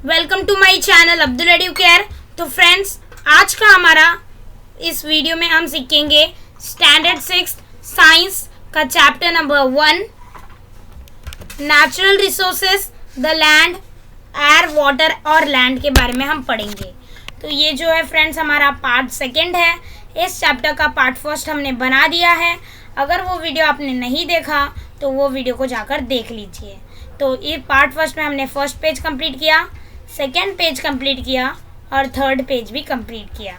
Welcome to my channel Abdul Educare. तो friends, आज का हमारा इस वीडियो में हम सीखेंगे स्टैंडर्ड 6 साइंस का chapter number 1 natural resources the land, air, water और लैंड के बारे में हम पढ़ेंगे। तो ये जो है फ्रेंड्स हमारा पार्ट 2 है। इस चैप्टर का पार्ट 1 हमने बना दिया है। अगर वो वीडियो आपने नहीं देखा तो वो वीडियो को जाकर देख लीजिए। तो ये पार्ट 1 में हमने फर्स्ट पेज कंप्लीट किया, सेकेंड पेज कंप्लीट किया और थर्ड पेज भी कंप्लीट किया।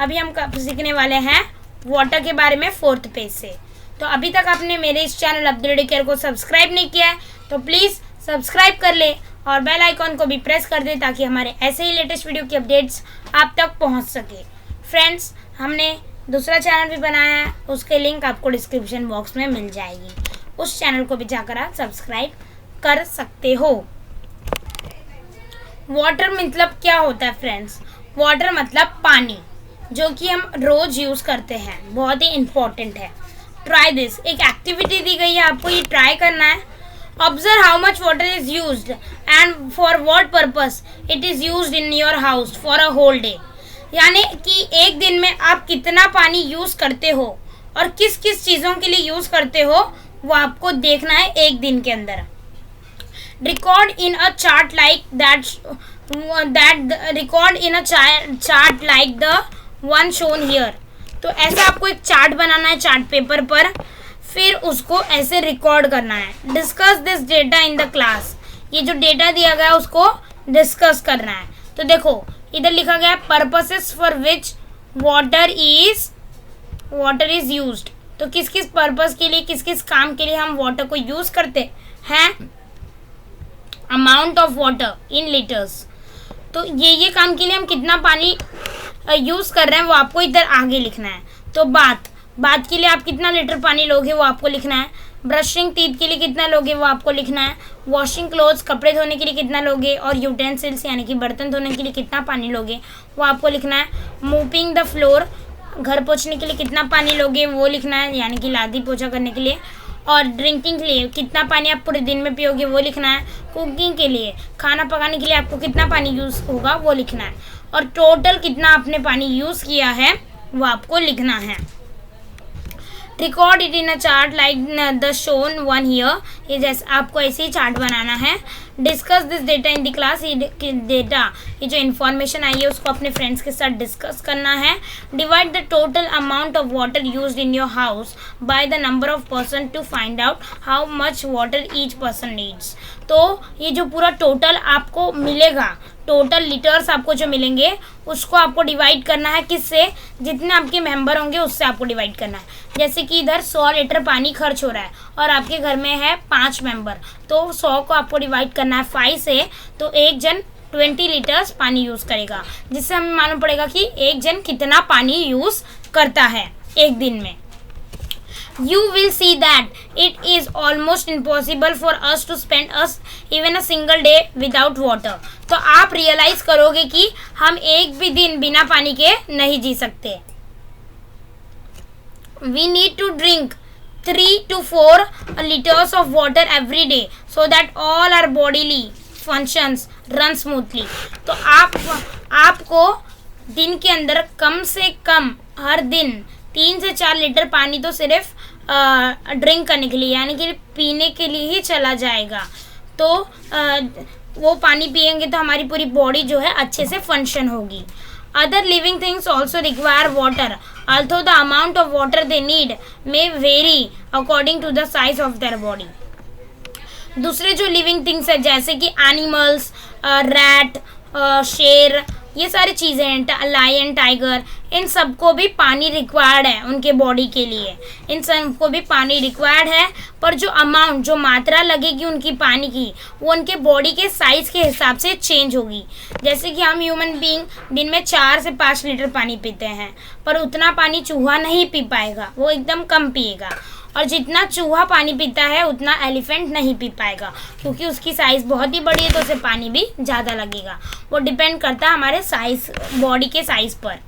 अभी हम सीखने वाले हैं वाटर के बारे में 4th पेज से। तो अभी तक आपने मेरे इस चैनल अब्दुल एडुकेयर को सब्सक्राइब नहीं किया है तो प्लीज़ सब्सक्राइब कर ले और बेल आइकॉन को भी प्रेस कर दे ताकि हमारे ऐसे ही लेटेस्ट वीडियो की अपडेट्स आप तक पहुंच सके। फ्रेंड्स, हमने दूसरा चैनल भी बनाया है, उसके लिंक आपको डिस्क्रिप्शन बॉक्स में मिल जाएगी। उस चैनल को भी जाकर आप सब्सक्राइब कर सकते हो। वाटर मतलब क्या होता है फ्रेंड्स? वाटर मतलब पानी, जो कि हम रोज़ यूज़ करते हैं, बहुत ही इम्पॉर्टेंट है। ट्राई दिस, एक एक्टिविटी दी गई है, आपको ये ट्राई करना है। Observe how much water is used and for what purpose it is used in your house for a whole day. यानी कि एक दिन में आप कितना पानी यूज़ करते हो और किस किस चीज़ों के लिए यूज़ करते हो वो आपको देखना है एक दिन के अंदर। Record in a chart like record in a chart like the one shown here। तो ऐसा आपको एक चार्ट बनाना है चार्ट पेपर पर, फिर उसको ऐसे रिकॉर्ड करना है। Discuss this data in the class, ये जो डेटा दिया गया है उसको डिस्कस करना है। तो देखो इधर लिखा गया है purposes for which water is used. तो किस किस पर्पस के लिए, किस किस काम के लिए हम वाटर को यूज़ करते हैं। Amount of water in litres, तो ये काम के लिए हम कितना पानी यूज़ कर रहे हैं वो आपको इधर आगे लिखना है। तो बात के लिए आप कितना लीटर पानी लोगे वो आपको लिखना है। ब्रशिंग टीथ के लिए कितना लोगे वो आपको लिखना है। वॉशिंग क्लोथ्स, कपड़े धोने के लिए कितना लोगे, और यूटेंसिल्स यानी कि बर्तन धोने के लिए कितना पानी लोगे वो आपको लिखना है। मूपिंग द फ्लोर, घर पोंछने के लिए कितना पानी लोगे वो लिखना है, यानी कि लादी पोछा करने के लिए। और ड्रिंकिंग के लिए कितना पानी आप पूरे दिन में पियोगे वो लिखना है। कुकिंग के लिए, खाना पकाने के लिए आपको कितना पानी यूज़ होगा वो लिखना है। और टोटल कितना आपने पानी यूज़ किया है वो आपको लिखना है। Record it in a chart like the shown one here, ये जैसे आपको ऐसे ही चार्ट बनाना है। Discuss this data in the class, ये डेटा, ये जो इन्फॉर्मेशन आई है उसको अपने फ्रेंड्स के साथ डिस्कस करना है। Divide the total amount of water used in your house by the number of person to find out how much water each person needs. तो ये जो पूरा टोटल आपको मिलेगा, टोटल लीटर्स आपको जो मिलेंगे उसको आपको डिवाइड करना है। किससे? जितने आपके मेंबर होंगे उससे आपको डिवाइड करना है। जैसे कि इधर 100 लीटर पानी खर्च हो रहा है और आपके घर में है 5 मेंबर, तो 100 को आपको डिवाइड करना है 5 से, तो एक जन 20 लीटर्स पानी यूज़ करेगा, जिससे हमें मालूम पड़ेगा कि एक जन कितना पानी यूज़ करता है एक दिन में। You will see that it is almost impossible for us to spend even a single day without water। तो आप रियलाइज करोगे कि हम एक भी दिन बिना पानी के नहीं जी सकते। We need to drink 3 to 4 liters of water every day so that all our bodily functions run smoothly। तो आपको दिन के अंदर कम से कम हर दिन 3 से 4 लीटर पानी तो सिर्फ ड्रिंक करने के लिए यानी कि पीने के लिए ही चला जाएगा। तो वो पानी पिएंगे तो हमारी पूरी बॉडी जो है अच्छे से फंक्शन होगी। Other living things also require water, although the amount of water they need may vary according to the size of their body। दूसरे जो लिविंग थिंग्स है जैसे कि एनिमल्स, रैट, शेर, ये सारी चीज़ें हैं, लायन, टाइगर, इन सबको भी पानी रिक्वायर्ड है उनके बॉडी के लिए। इन सबको भी पानी रिक्वायर्ड है, पर जो अमाउंट, जो मात्रा लगेगी उनकी पानी की, वो उनके बॉडी के साइज़ के हिसाब से चेंज होगी। जैसे कि हम ह्यूमन बीइंग दिन में 4 से 5 लीटर पानी पीते हैं, पर उतना पानी चूहा नहीं पी पाएगा, वो एकदम कम पिएगा। और जितना चूहा पानी पीता है उतना एलिफेंट नहीं पी पाएगा, क्योंकि उसकी साइज़ बहुत ही बड़ी है तो उसे पानी भी ज़्यादा लगेगा। वो डिपेंड करता है हमारे साइज़, बॉडी के साइज़ पर।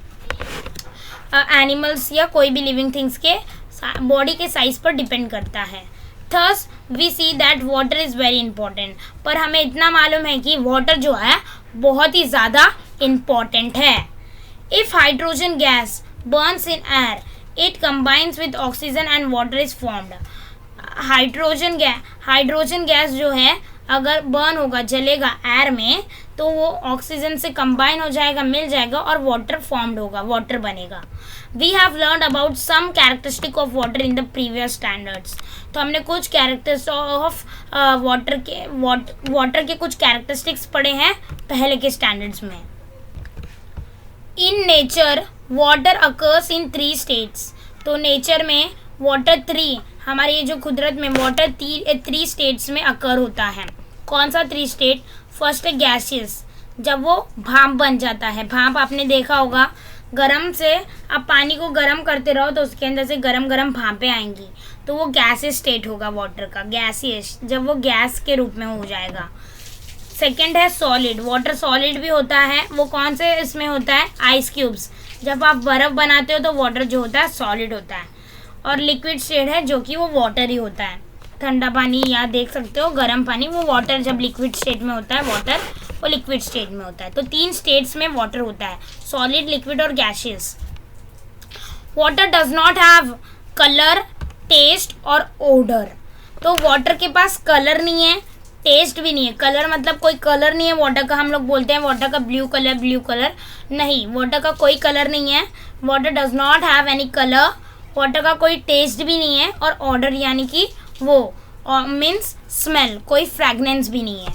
एनिमल्स या कोई भी लिविंग थिंग्स के बॉडी के साइज़ पर डिपेंड करता है। Thus we see that water is very important, पर हमें इतना मालूम है कि वाटर जो है बहुत ही ज़्यादा इम्पॉर्टेंट है। If hydrogen gas Burns in air, it combines with oxygen and water is formed. Hydrogen gas जो है अगर बर्न होगा, जलेगा एयर में, तो वो ऑक्सीजन से कंबाइन हो जाएगा, मिल जाएगा और वाटर फॉर्म्ड होगा, वाटर बनेगा। We have learn about some characteristic of water in the previous standards. तो हमने कुछ कैरेक्टर्स ऑफ वाटर के कुछ कैरेक्टरिस्टिक्स पढ़े हैं पहले के स्टैंडर्ड्स में। In nature water occurs in 3 states. तो नेचर में वाटर 3, हमारे ये जो कुदरत में वाटर 3 स्टेट्स में अकर होता है। कौन सा 3 स्टेट? फर्स्ट है गैसियस, जब वो भाप बन जाता है। भाप आपने देखा होगा, गरम से आप पानी को गरम करते रहो तो उसके अंदर से गरम गरम भापें आएंगी, तो वो गैसियस स्टेट होगा वाटर का, गैसियस, जब वो गैस के रूप में हो जाएगा। सेकेंड है सॉलिड, वाटर सॉलिड भी होता है। वो कौन से इसमें होता है? आइस क्यूब्स, जब आप बर्फ़ बनाते हो तो वाटर जो होता है सॉलिड होता है। और लिक्विड स्टेट है जो कि वो वाटर ही होता है। ठंडा पानी या देख सकते हो गर्म पानी, वो वाटर जब लिक्विड स्टेट में होता है, वाटर वो लिक्विड स्टेट में होता है। तो 3 स्टेट्स में वाटर होता है, सॉलिड, लिक्विड और gaseous. Water does not have colour, taste और ओडर। तो वाटर के पास कलर नहीं है, टेस्ट भी नहीं है। कलर मतलब कोई कलर नहीं है वाटर का, हम लोग बोलते हैं वाटर का ब्लू कलर नहीं, वाटर का कोई कलर नहीं है। Water does not have any colour, water का कोई टेस्ट भी नहीं है, और ऑडर यानी कि वो मीन्स स्मेल, कोई फ्रेगनेंस भी नहीं है।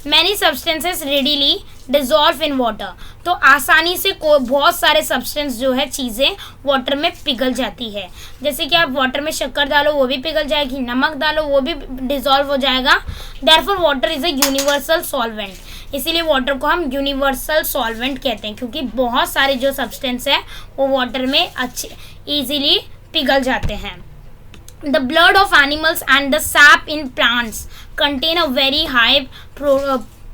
Many substances readily dissolve in water. तो आसानी से बहुत सारे सब्सटेंस जो है, चीज़ें वाटर में पिघल जाती है। जैसे कि आप वाटर में शक्कर डालो वो भी पिघल जाएगी, नमक डालो वो भी डिजॉल्व हो जाएगा। Therefore water is a universal solvent. इसीलिए वाटर को हम यूनिवर्सल सॉल्वेंट कहते हैं, क्योंकि बहुत सारे जो सब्सटेंस है वो वाटर में अच्छे ईजिली पिघल जाते हैं। The blood of animals and the sap in plants contain a very high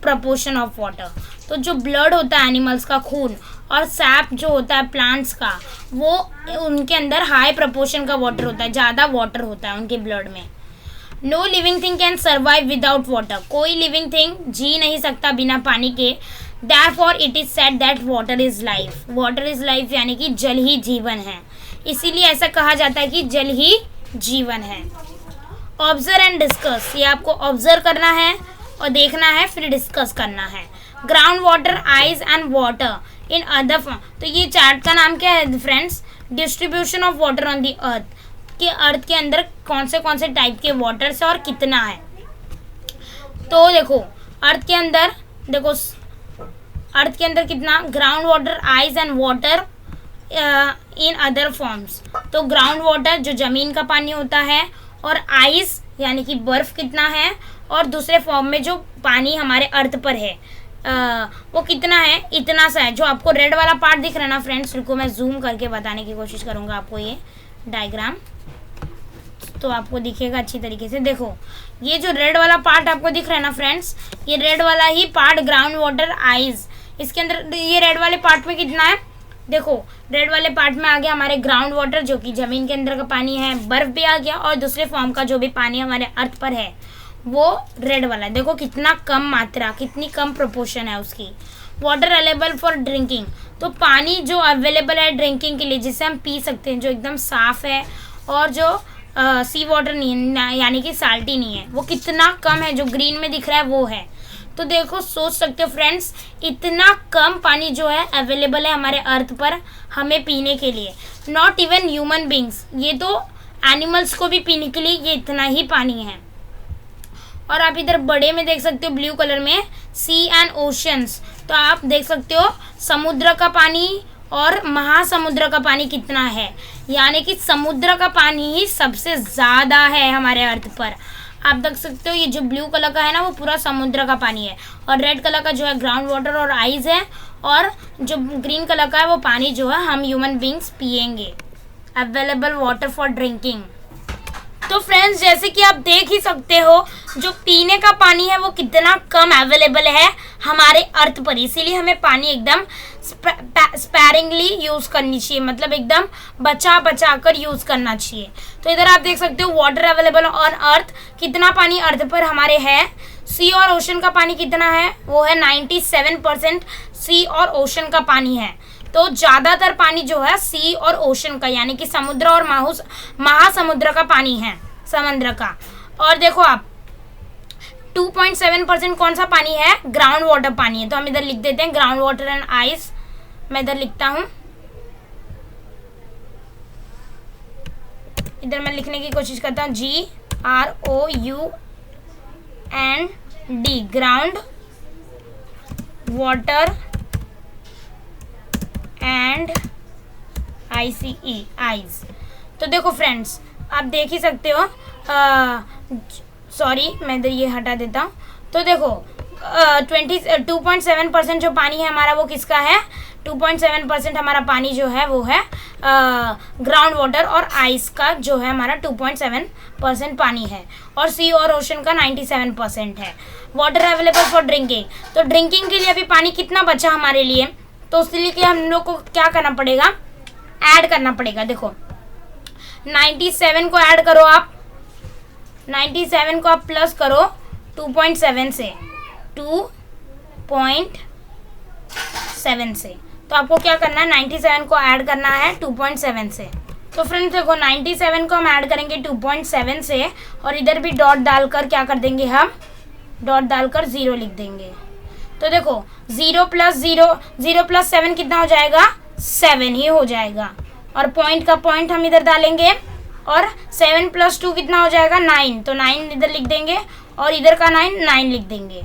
proportion of water. तो जो ब्लड होता है एनिमल्स का, खून, और सैप जो होता है प्लांट्स का, वो उनके अंदर हाई प्रपोर्शन का वाटर होता है, ज़्यादा वाटर होता है उनके ब्लड में। No living thing can survive without water. कोई लिविंग थिंग जी नहीं सकता बिना पानी के। Therefore it is said that water is life. Water is life यानी कि जल ही जीवन है। इसीलिए ऐसा कहा जाता है कि जल ही जीवन है। ऑब्जर्व एंड डिस्कस, ये आपको ऑब्जर्व करना है और देखना है, फिर डिस्कस करना है। Ground water, ice and water in other form. तो ये चार्ट का नाम क्या है friends? Distribution of water on the earth, कि अर्थ के अंदर कौन से टाइप के वाटर्स है और कितना है। तो देखो अर्थ के अंदर कितना, ground water, ice and water in other forms. तो ग्राउंड वाटर जो ज़मीन का पानी होता है, और आइस यानी कि बर्फ़ कितना है, और दूसरे फॉर्म में जो पानी हमारे अर्थ पर है वो कितना है, इतना सा है। जो आपको रेड वाला पार्ट दिख रहा है ना फ्रेंड्स, रुको मैं जूम करके बताने की कोशिश करूँगा आपको ये डायग्राम, तो आपको दिखेगा अच्छी तरीके से। देखो ये जो रेड वाला पार्ट आपको दिख रहा है ना फ्रेंड्स, ये रेड वाला ही पार्ट ग्राउंड वाटर, आइस, इसके अंदर ये रेड वाले पार्ट में कितना है, देखो रेड वाले पार्ट में आ गया हमारे ग्राउंड वाटर जो कि ज़मीन के अंदर का पानी है, बर्फ़ भी आ गया, और दूसरे फॉर्म का जो भी पानी हमारे अर्थ पर है वो रेड वाला है। देखो कितना कम मात्रा, कितनी कम प्रोपोर्शन है उसकी। वाटर अवेलेबल फॉर ड्रिंकिंग, तो पानी जो अवेलेबल है ड्रिंकिंग के लिए, जिसे हम पी सकते हैं, जो एकदम साफ़ है और जो सी वाटर नहीं यानी कि साल्टी नहीं है, वो कितना कम है, जो ग्रीन में दिख रहा है वो है। तो देखो सोच सकते हो फ्रेंड्स, इतना कम पानी जो है अवेलेबल है हमारे अर्थ पर हमें पीने के लिए। नॉट इवन ह्यूमन बींग्स, ये तो एनिमल्स को भी पीने के लिए ये इतना ही पानी है। और आप इधर बड़े में देख सकते हो ब्लू कलर में, सी एंड ओशंस, तो आप देख सकते हो समुद्र का पानी और महासमुद्र का पानी कितना है, यानी कि समुद्र का पानी ही सबसे ज़्यादा है हमारे अर्थ पर। आप देख सकते हो ये जो ब्लू कलर का है ना वो पूरा समुद्र का पानी है, और रेड कलर का जो है ग्राउंड वाटर और आइस है, और जो ग्रीन कलर का है वो पानी जो है हम ह्यूमन बींग्स पिएंगे। Available water for drinking. तो फ्रेंड्स जैसे कि आप देख ही सकते हो जो पीने का पानी है वो कितना कम अवेलेबल है हमारे अर्थ पर, इसीलिए हमें पानी एकदम स्पैरिंगली यूज करनी चाहिए, मतलब एकदम बचा बचा कर यूज करना चाहिए। तो इधर आप देख सकते हो वाटर अवेलेबल ऑन अर्थ, कितना पानी अर्थ पर हमारे है। सी और ओशन का पानी कितना है, वो है 97% सी और ओशन का पानी है। तो ज़्यादातर पानी जो है सी और ओशन का यानी कि समुद्र और महासमुद्र का पानी है, समुद्र का। और देखो आप 2.7% कौन सा पानी है, ग्राउंड वाटर पानी है। तो हम इधर लिख देते हैं ग्राउंड वाटर एंड आइस, मैं इधर लिखता हूँ, इधर मैं लिखने की कोशिश करता हूँ GROUND ground water and ICE ice. तो देखो फ्रेंड्स आप देख ही सकते हो, सॉरी मैं इधर ये हटा देता हूँ। तो देखो 2.7% जो पानी है हमारा वो किसका है, 2.7% हमारा पानी जो है वो है ग्राउंड वाटर और आइस का जो है हमारा 2.7% पानी है, और सी और ओशन का 97% है। वाटर अवेलेबल फॉर ड्रिंकिंग, तो ड्रिंकिंग के लिए अभी पानी कितना बचा हमारे लिए, तो उसके लिए हम लोग को क्या करना पड़ेगा, ऐड करना पड़ेगा। देखो 97 को ऐड करो आप, 97 को आप प्लस करो 2.7 से, 2.7 से, तो आपको क्या करना है 97 को ऐड करना है 2.7 से। तो फ्रेंड्स देखो 97 को हम ऐड करेंगे 2.7 से, और इधर भी डॉट डालकर क्या कर देंगे, हम डॉट डालकर 0 लिख देंगे। तो देखो 0 प्लस 7 कितना हो जाएगा, 7 ही हो जाएगा, और पॉइंट का पॉइंट हम इधर डालेंगे, और 7 + 2 कितना हो जाएगा, 9, तो 9 इधर लिख देंगे, और इधर का 9 लिख देंगे।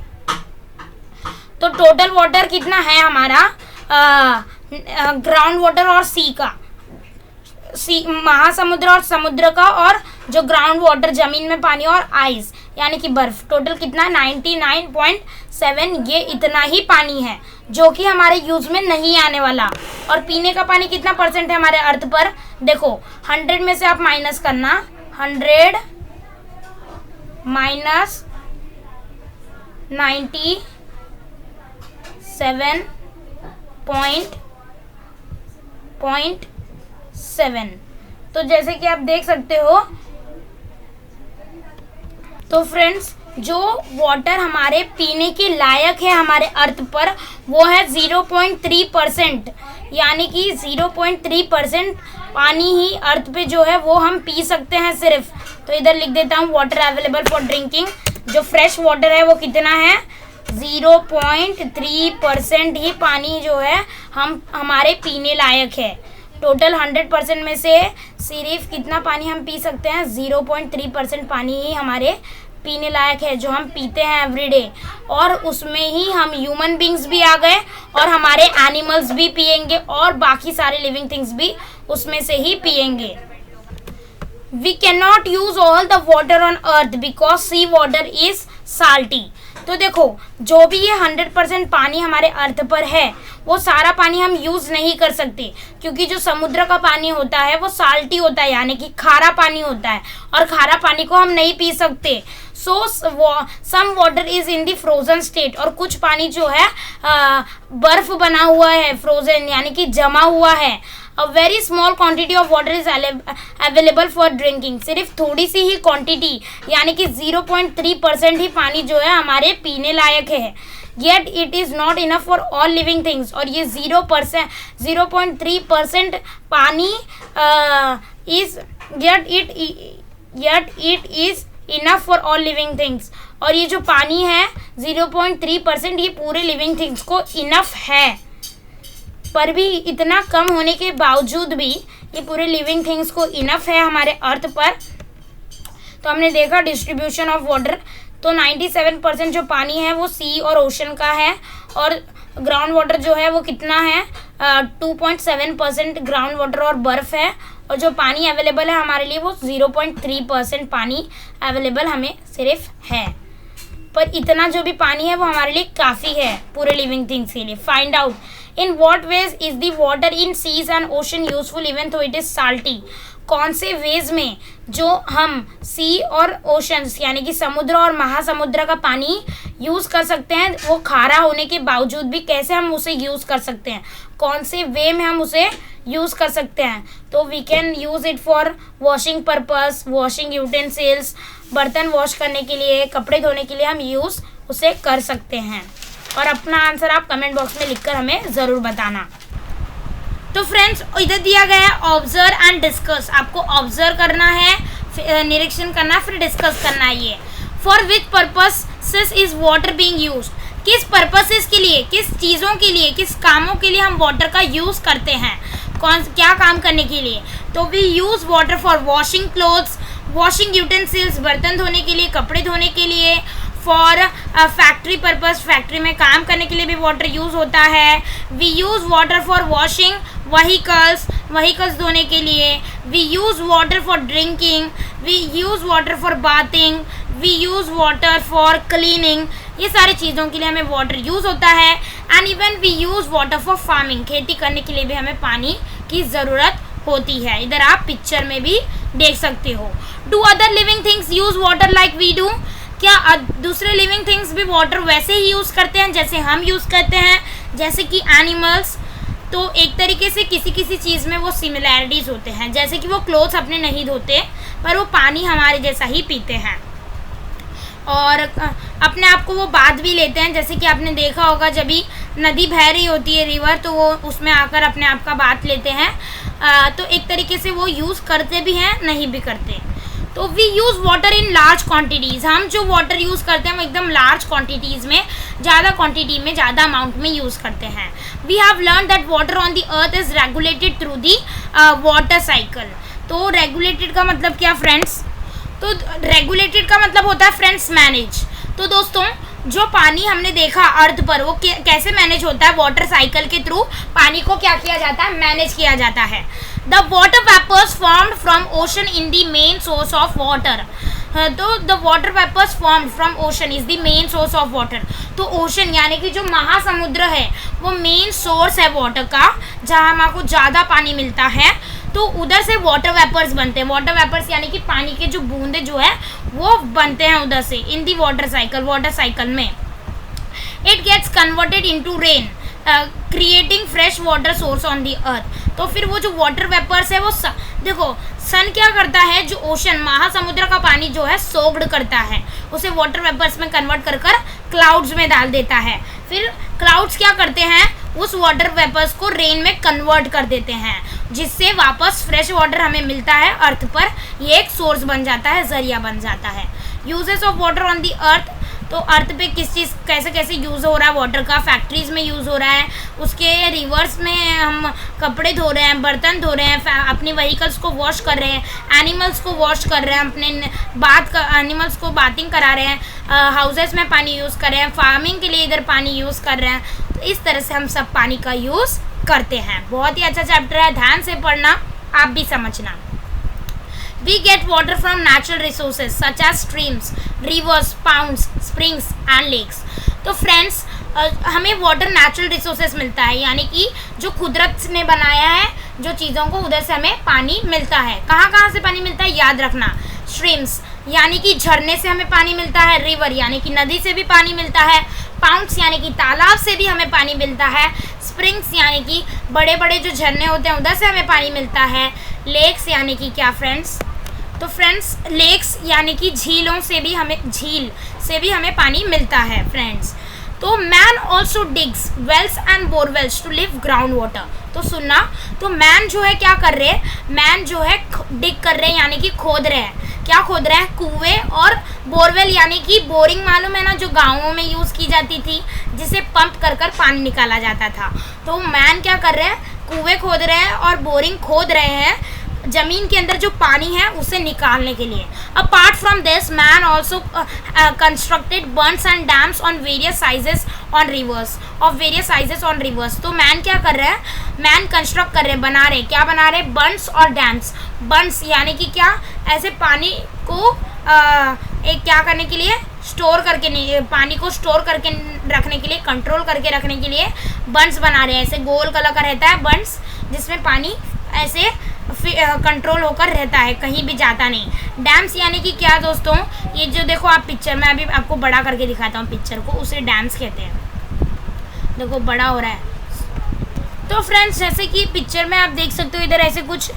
तो टोटल वाटर कितना है हमारा, ग्राउंड वाटर और सी का, सी महासमुद्र और समुद्र का, और जो ग्राउंड वाटर जमीन में पानी और आइस यानी कि बर्फ, टोटल कितना 99.7, ये इतना ही पानी है जो कि हमारे यूज में नहीं आने वाला। और पीने का पानी कितना परसेंट है हमारे अर्थ पर, देखो 100 में से आप माइनस करना, 100 माइनस 97.7, तो जैसे कि आप देख सकते हो। तो फ्रेंड्स जो वाटर हमारे पीने के लायक है हमारे अर्थ पर वो है 0.3%, यानी कि 0.3% पानी ही अर्थ पे जो है वो हम पी सकते हैं सिर्फ। तो इधर लिख देता हूँ वाटर अवेलेबल फॉर ड्रिंकिंग, जो फ्रेश वाटर है वो कितना है, 0.3% ही पानी जो है हम हमारे पीने लायक है। टोटल 100% में से सिर्फ कितना पानी हम पी सकते हैं, 0.3% पानी ही हमारे पीने लायक है जो हम पीते हैं एवरीडे, और उसमें ही हम ह्यूमन बींग्स भी आ गए और हमारे एनिमल्स भी पिएंगे और बाकी सारे लिविंग थिंग्स भी उसमें से ही पिएंगे। We cannot use all the water on earth because sea water is salty। तो देखो जो भी ये 100% पानी हमारे अर्थ पर है वो सारा पानी हम यूज़ नहीं कर सकते, क्योंकि जो समुद्र का पानी होता है वो साल्टी होता है यानी कि खारा पानी होता है, और खारा पानी को हम नहीं पी सकते। So some water is in the frozen state, और कुछ पानी जो है बर्फ बना हुआ है, फ्रोजन यानी कि जमा हुआ है। A very small quantity of water is available for drinking, सिर्फ थोड़ी सी ही क्वांटिटी यानी कि 0.3% ही पानी जो है हमारे पीने लायक है। Yet it is not enough for all living things, और ये 0.3% पानी is yet it is enough for all living things, और ये जो पानी है 0.3% ये पूरे लिविंग थिंग्स को इनफ है। पर भी इतना कम होने के बावजूद भी ये पूरे लिविंग थिंग्स को इनफ है हमारे अर्थ पर। तो हमने देखा डिस्ट्रीब्यूशन ऑफ वाटर, तो 97% जो पानी है वो सी और ओशन का है, और ग्राउंड वाटर जो है वो कितना है 2.7% ग्राउंड वाटर और बर्फ़ है, और जो पानी अवेलेबल है हमारे लिए वो 0.3% पानी अवेलेबल हमें सिर्फ है। पर इतना जो भी पानी है वो हमारे लिए काफ़ी है पूरे लिविंग थिंग्स के लिए। Find out in what ways is the water in seas and ocean useful even though it is salty. कौन से वेज में जो हम सी और ओशंस यानी कि समुद्र और महासमुद्र का पानी यूज़ कर सकते हैं, वो खारा होने के बावजूद भी कैसे हम उसे यूज़ कर सकते हैं, कौन से वे में हम उसे यूज़ कर सकते हैं। तो we can use it for washing purpose, washing utensils, बर्तन वॉश करने के लिए, कपड़े धोने के लिए हम यूज़ उसे कर सकते हैं। और अपना आंसर आप कमेंट बॉक्स में लिखकर हमें ज़रूर बताना। तो फ्रेंड्स, इधर दिया गया है ऑब्जर्व एंड डिस्कस। आपको ऑब्जर्व करना है, निरीक्षण करना है, फिर डिस्कस करना है। ये for which purposes is water being used, किस पर्पसेस के लिए, किस चीज़ों के लिए, किस कामों के लिए हम वाटर का यूज़ करते हैं, क्या काम करने के लिए। तो we use water for washing clothes, washing utensils, बर्तन धोने के लिए, कपड़े धोने के लिए। फॉर फैक्ट्री पर्पस, फैक्ट्री में काम करने के लिए भी वाटर यूज़ होता है। We use water for washing vehicles, vehicles धोने के लिए। We use water for drinking, we use water for bathing, we use water for cleaning. ये सारी चीज़ों के लिए हमें वाटर यूज़ होता है। And even we use water for farming, खेती करने के लिए भी हमें पानी की ज़रूरत होती है। इधर आप पिक्चर में भी देख सकते हो। Do other living things use water like we do, क्या दूसरे लिविंग थिंग्स भी वाटर वैसे ही यूज़ करते हैं जैसे हम यूज़ करते हैं, जैसे कि एनिमल्स। तो एक तरीके से किसी किसी चीज़ में वो सिमिलैरिटीज़ होते हैं, जैसे कि वो क्लोथ्स अपने नहीं धोते पर वो पानी हमारे जैसा ही पीते हैं और अपने आप को वो बांध भी लेते हैं। जैसे कि आपने देखा होगा जब भी नदी बह रही होती है, रिवर, तो वो उसमें आकर अपने आप का बांध लेते हैं। तो एक तरीके से वो यूज़ करते भी हैं, नहीं भी करते। तो we use water in large quantities, हम जो वाटर यूज़ करते हैं वो एकदम लार्ज क्वांटिटीज़ में, ज़्यादा क्वांटिटी में, ज़्यादा अमाउंट में यूज़ करते हैं। We have learn that water on the earth is regulated through the water cycle. तो रेगुलेटेड का मतलब क्या फ्रेंड्स? तो रेगुलेटेड का मतलब होता है फ्रेंड्स मैनेज। तो दोस्तों, जो पानी हमने देखा अर्थ पर वो कैसे मैनेज होता है, वाटर साइकिल के थ्रू पानी को क्या किया जाता है, मैनेज किया जाता है। The water vapours formed from ocean in the main source of water. तो the water vapours formed from ocean is the main source of water. तो ओशन यानी कि जो महासमुद्र है वो मेन सोर्स है वाटर का, जहाँ हमको ज़्यादा पानी मिलता है। तो उधर से वाटर वेपर्स बनते हैं। वाटर वेपर्स यानी कि पानी के जो बूंदे जो है वो बनते हैं उधर से इन दी वाटर साइकिल में। It gets converted into rain creating fresh water source on the earth. तो फिर वो जो वाटर वेपर्स है वो देखो सन क्या करता है, जो ओशन महासमुद्र का पानी जो है सोक्ड करता है, उसे वाटर वेपर्स में कन्वर्ट कर क्लाउड्स में डाल देता है। फिर क्लाउड्स क्या करते हैं, उस वाटर वेपर्स को रेन में कन्वर्ट कर देते हैं, जिससे वापस फ्रेश वाटर हमें मिलता है अर्थ पर। ये एक सोर्स बन जाता है, जरिया बन जाता है। Uses of water on the earth, तो अर्थ पे किस चीज़ कैसे कैसे यूज़ हो रहा है वाटर का, फैक्ट्रीज़ में यूज़ हो रहा है, उसके रिवर्स में हम कपड़े धो रहे हैं, बर्तन धो रहे हैं, अपने व्हीकल्स को वॉश कर रहे हैं, एनिमल्स को वॉश कर रहे हैं, अपने एनिमल्स को बाथिंग करा रहे हैं, हाउसेस में पानी यूज़ कर रहे हैं, फार्मिंग के लिए इधर पानी यूज़ कर रहे हैं। तो इस तरह से हम सब पानी का यूज़ करते हैं। बहुत ही अच्छा चैप्टर है, ध्यान से पढ़ना, आप भी समझना। We get water from natural resources such as streams, rivers, ponds, springs and lakes. तो फ्रेंड्स, हमें वाटर नेचुरल रिसोर्सेज मिलता है, यानी कि जो कुदरत ने बनाया है जो चीज़ों को, उधर से हमें पानी मिलता है। कहाँ कहाँ से पानी मिलता है याद रखना। स्ट्रीम्स यानी कि झरने से हमें पानी मिलता है, रिवर यानी कि नदी से भी पानी मिलता है, पाउंड्स यानी कि तालाब से भी हमें पानी मिलता है, स्प्रिंग्स यानी कि बड़े बड़े जो झरने होते हैं उधर से हमें पानी मिलता है, लेक्स यानी कि क्या फ्रेंड्स? तो फ्रेंड्स, लेक्स यानी कि झील से भी हमें पानी मिलता है फ्रेंड्स। तो man also digs wells and borewells to live ground water. तो सुनना, तो मैन जो है क्या कर रहे हैं, मैन जो है डिग कर रहे हैं यानी कि खोद रहे हैं। क्या खोद रहे हैं? कुएं और बोरवेल यानी कि बोरिंग, मालूम है ना, जो गाँवों में यूज़ की जाती थी, जिसे पंप कर पानी निकाला जाता था। तो मैन क्या कर रहे हैं, कुएं खोद रहे हैं और बोरिंग खोद रहे हैं जमीन के अंदर जो पानी है उसे निकालने के लिए। Apart from this, man also constructed Burns and dams on various sizes on reverse. तो मैन क्या कर रहे हैं, मैन कंस्ट्रक्ट कर रहे हैं, बना रहे, क्या बना रहे, बर्न्स और डैम्स। बर्न्स यानी कि क्या, ऐसे पानी को एक क्या करने के लिए, स्टोर करके नहीं, पानी को स्टोर करके रखने के लिए, कंट्रोल करके रखने के लिए बर्न्स बना रहे हैं। ऐसे गोल कलर का रहता है बर्न्स, जिसमें पानी ऐसे कंट्रोल होकर रहता है, कहीं भी जाता नहीं। डैम्स यानी कि क्या दोस्तों, ये जो देखो आप पिक्चर में, अभी आपको बड़ा करके दिखाता हूँ पिक्चर को, उसे डैम्स कहते हैं। देखो बड़ा हो रहा है। तो फ्रेंड्स जैसे कि पिक्चर में आप देख सकते हो, इधर ऐसे कुछ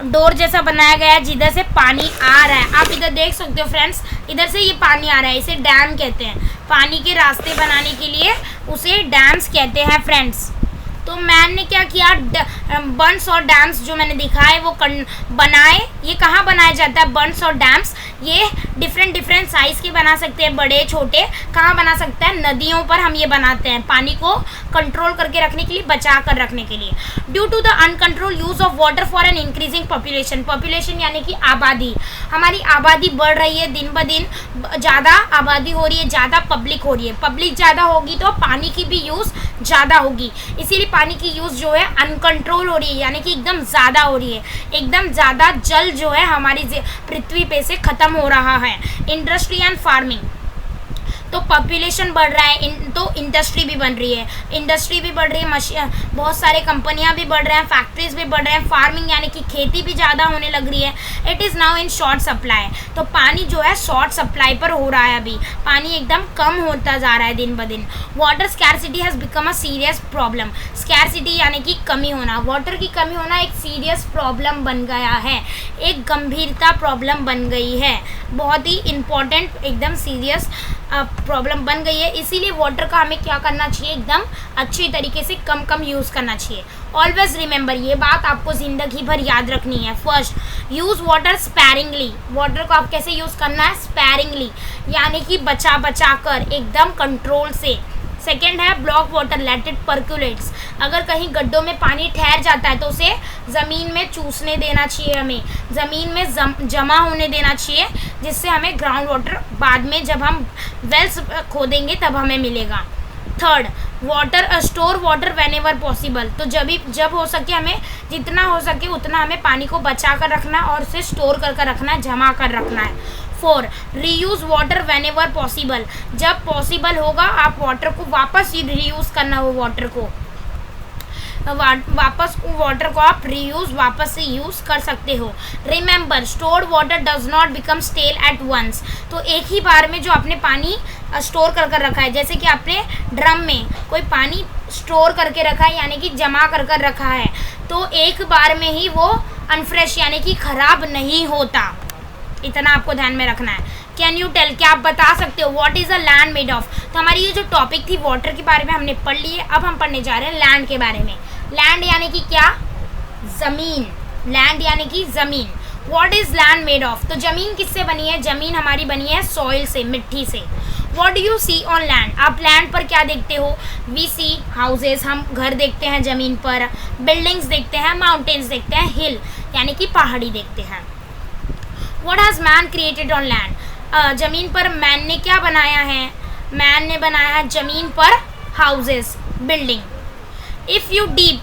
डोर जैसा बनाया गया है जिधर से पानी आ रहा है। आप इधर देख सकते हो फ्रेंड्स, इधर से ये पानी आ रहा है, इसे डैम कहते हैं। पानी के रास्ते बनाने के लिए उसे डैम्स कहते हैं फ्रेंड्स। तो मैन ने क्या किया, बंड्स और डैम्स जो मैंने दिखाए वो बनाए। ये कहाँ बनाया जाता है बंड्स और डैम्स? ये डिफरेंट साइज़ के बना सकते हैं, बड़े छोटे। कहाँ बना सकते हैं? नदियों पर हम ये बनाते हैं, पानी को कंट्रोल करके रखने के लिए, बचा कर रखने के लिए। Due to the uncontrol use of water for an increasing population. Population यानी कि आबादी, हमारी आबादी बढ़ रही है, दिन ब दिन ज़्यादा आबादी हो रही है, ज़्यादा पब्लिक हो रही है। पब्लिक ज़्यादा होगी तो पानी की भी यूज़ ज़्यादा होगी, इसीलिए पानी की यूज़ जो है अनकंट्रोल हो रही है, यानी कि एकदम ज़्यादा हो रही है। एकदम ज़्यादा जल जो है हमारी पृथ्वी पे से ख़त्म हो रहा है। इंडस्ट्री एंड फार्मिंग, तो पॉपुलेशन बढ़ रहा है तो इंडस्ट्री भी बन रही है, इंडस्ट्री भी बढ़ रही है, बहुत सारे कंपनियां भी बढ़ रहे हैं, फैक्ट्रीज भी बढ़ रहे हैं। फार्मिंग यानी कि खेती भी ज़्यादा होने लग रही है। It is now in short supply, तो पानी जो है शॉर्ट सप्लाई पर हो रहा है। अभी पानी एकदम कम होता जा रहा है दिन ब दिन। Water scarcity has become a serious problem. Scarcity यानी कि कमी होना, वाटर की कमी होना एक सीरियस प्रॉब्लम बन गया है, एक गंभीरता प्रॉब्लम बन गई है, बहुत ही इम्पॉर्टेंट एकदम सीरियस प्रॉब्लम बन गई है। इसीलिए वाटर का हमें क्या करना चाहिए, एकदम अच्छी तरीके से कम यूज़ करना चाहिए। ऑलवेज रिमेंबर, ये बात आपको ज़िंदगी भर याद रखनी है। First, use water sparingly. Water को आप कैसे यूज़ करना है? स्पैरिंगली, यानी कि बचा कर, एकदम कंट्रोल से। सेकेंड है block water, let it percolates. अगर कहीं गड्ढों में पानी ठहर जाता है तो उसे ज़मीन में चूसने देना चाहिए, हमें ज़मीन में जमा होने देना चाहिए, जिससे हमें ग्राउंड वाटर बाद में जब हम वेल्स खोदेंगे तब हमें मिलेगा। Third, water store water when ever possible. तो जब हो सके, हमें जितना हो सके उतना हमें पानी को बचा कर रखना है और उसे स्टोर कर रखना है, जमा कर रखना है। 4, reuse water when ever possible. जब पॉसिबल होगा आप वाटर को वापस रीयूज़ करना, हो वाटर को वापस वाटर को आप रीयूज़ वापस से यूज़ कर सकते हो। Remember, stored water does not become stale at once. तो एक ही बार में जो आपने पानी स्टोर कर रखा है, जैसे कि आपने ड्रम में कोई पानी स्टोर करके रखा है यानी कि जमा कर रखा है, तो एक बार में ही वो अनफ्रेश यानी कि ख़राब नहीं होता। इतना आपको ध्यान में रखना है। कैन यू टेल, क्या आप बता सकते हो what is a land made of? तो हमारी ये जो टॉपिक थी वाटर के बारे में हमने पढ़ ली है, अब हम पढ़ने जा रहे हैं लैंड के बारे में। लैंड यानी कि क्या? ज़मीन। लैंड यानी कि ज़मीन। What is land made of? तो ज़मीन किससे बनी है? ज़मीन हमारी बनी है सॉइल से, मिट्टी से। What do you see on land? आप लैंड पर क्या देखते हो? वी सी हाउसेज, हम घर देखते हैं ज़मीन पर, बिल्डिंग्स देखते हैं, माउंटेन्स देखते हैं, हिल यानी कि पहाड़ी देखते हैं। What has man created on land? ज़मीन पर मैन ने क्या बनाया है? मैन ने बनाया है ज़मीन पर houses, building. If you deep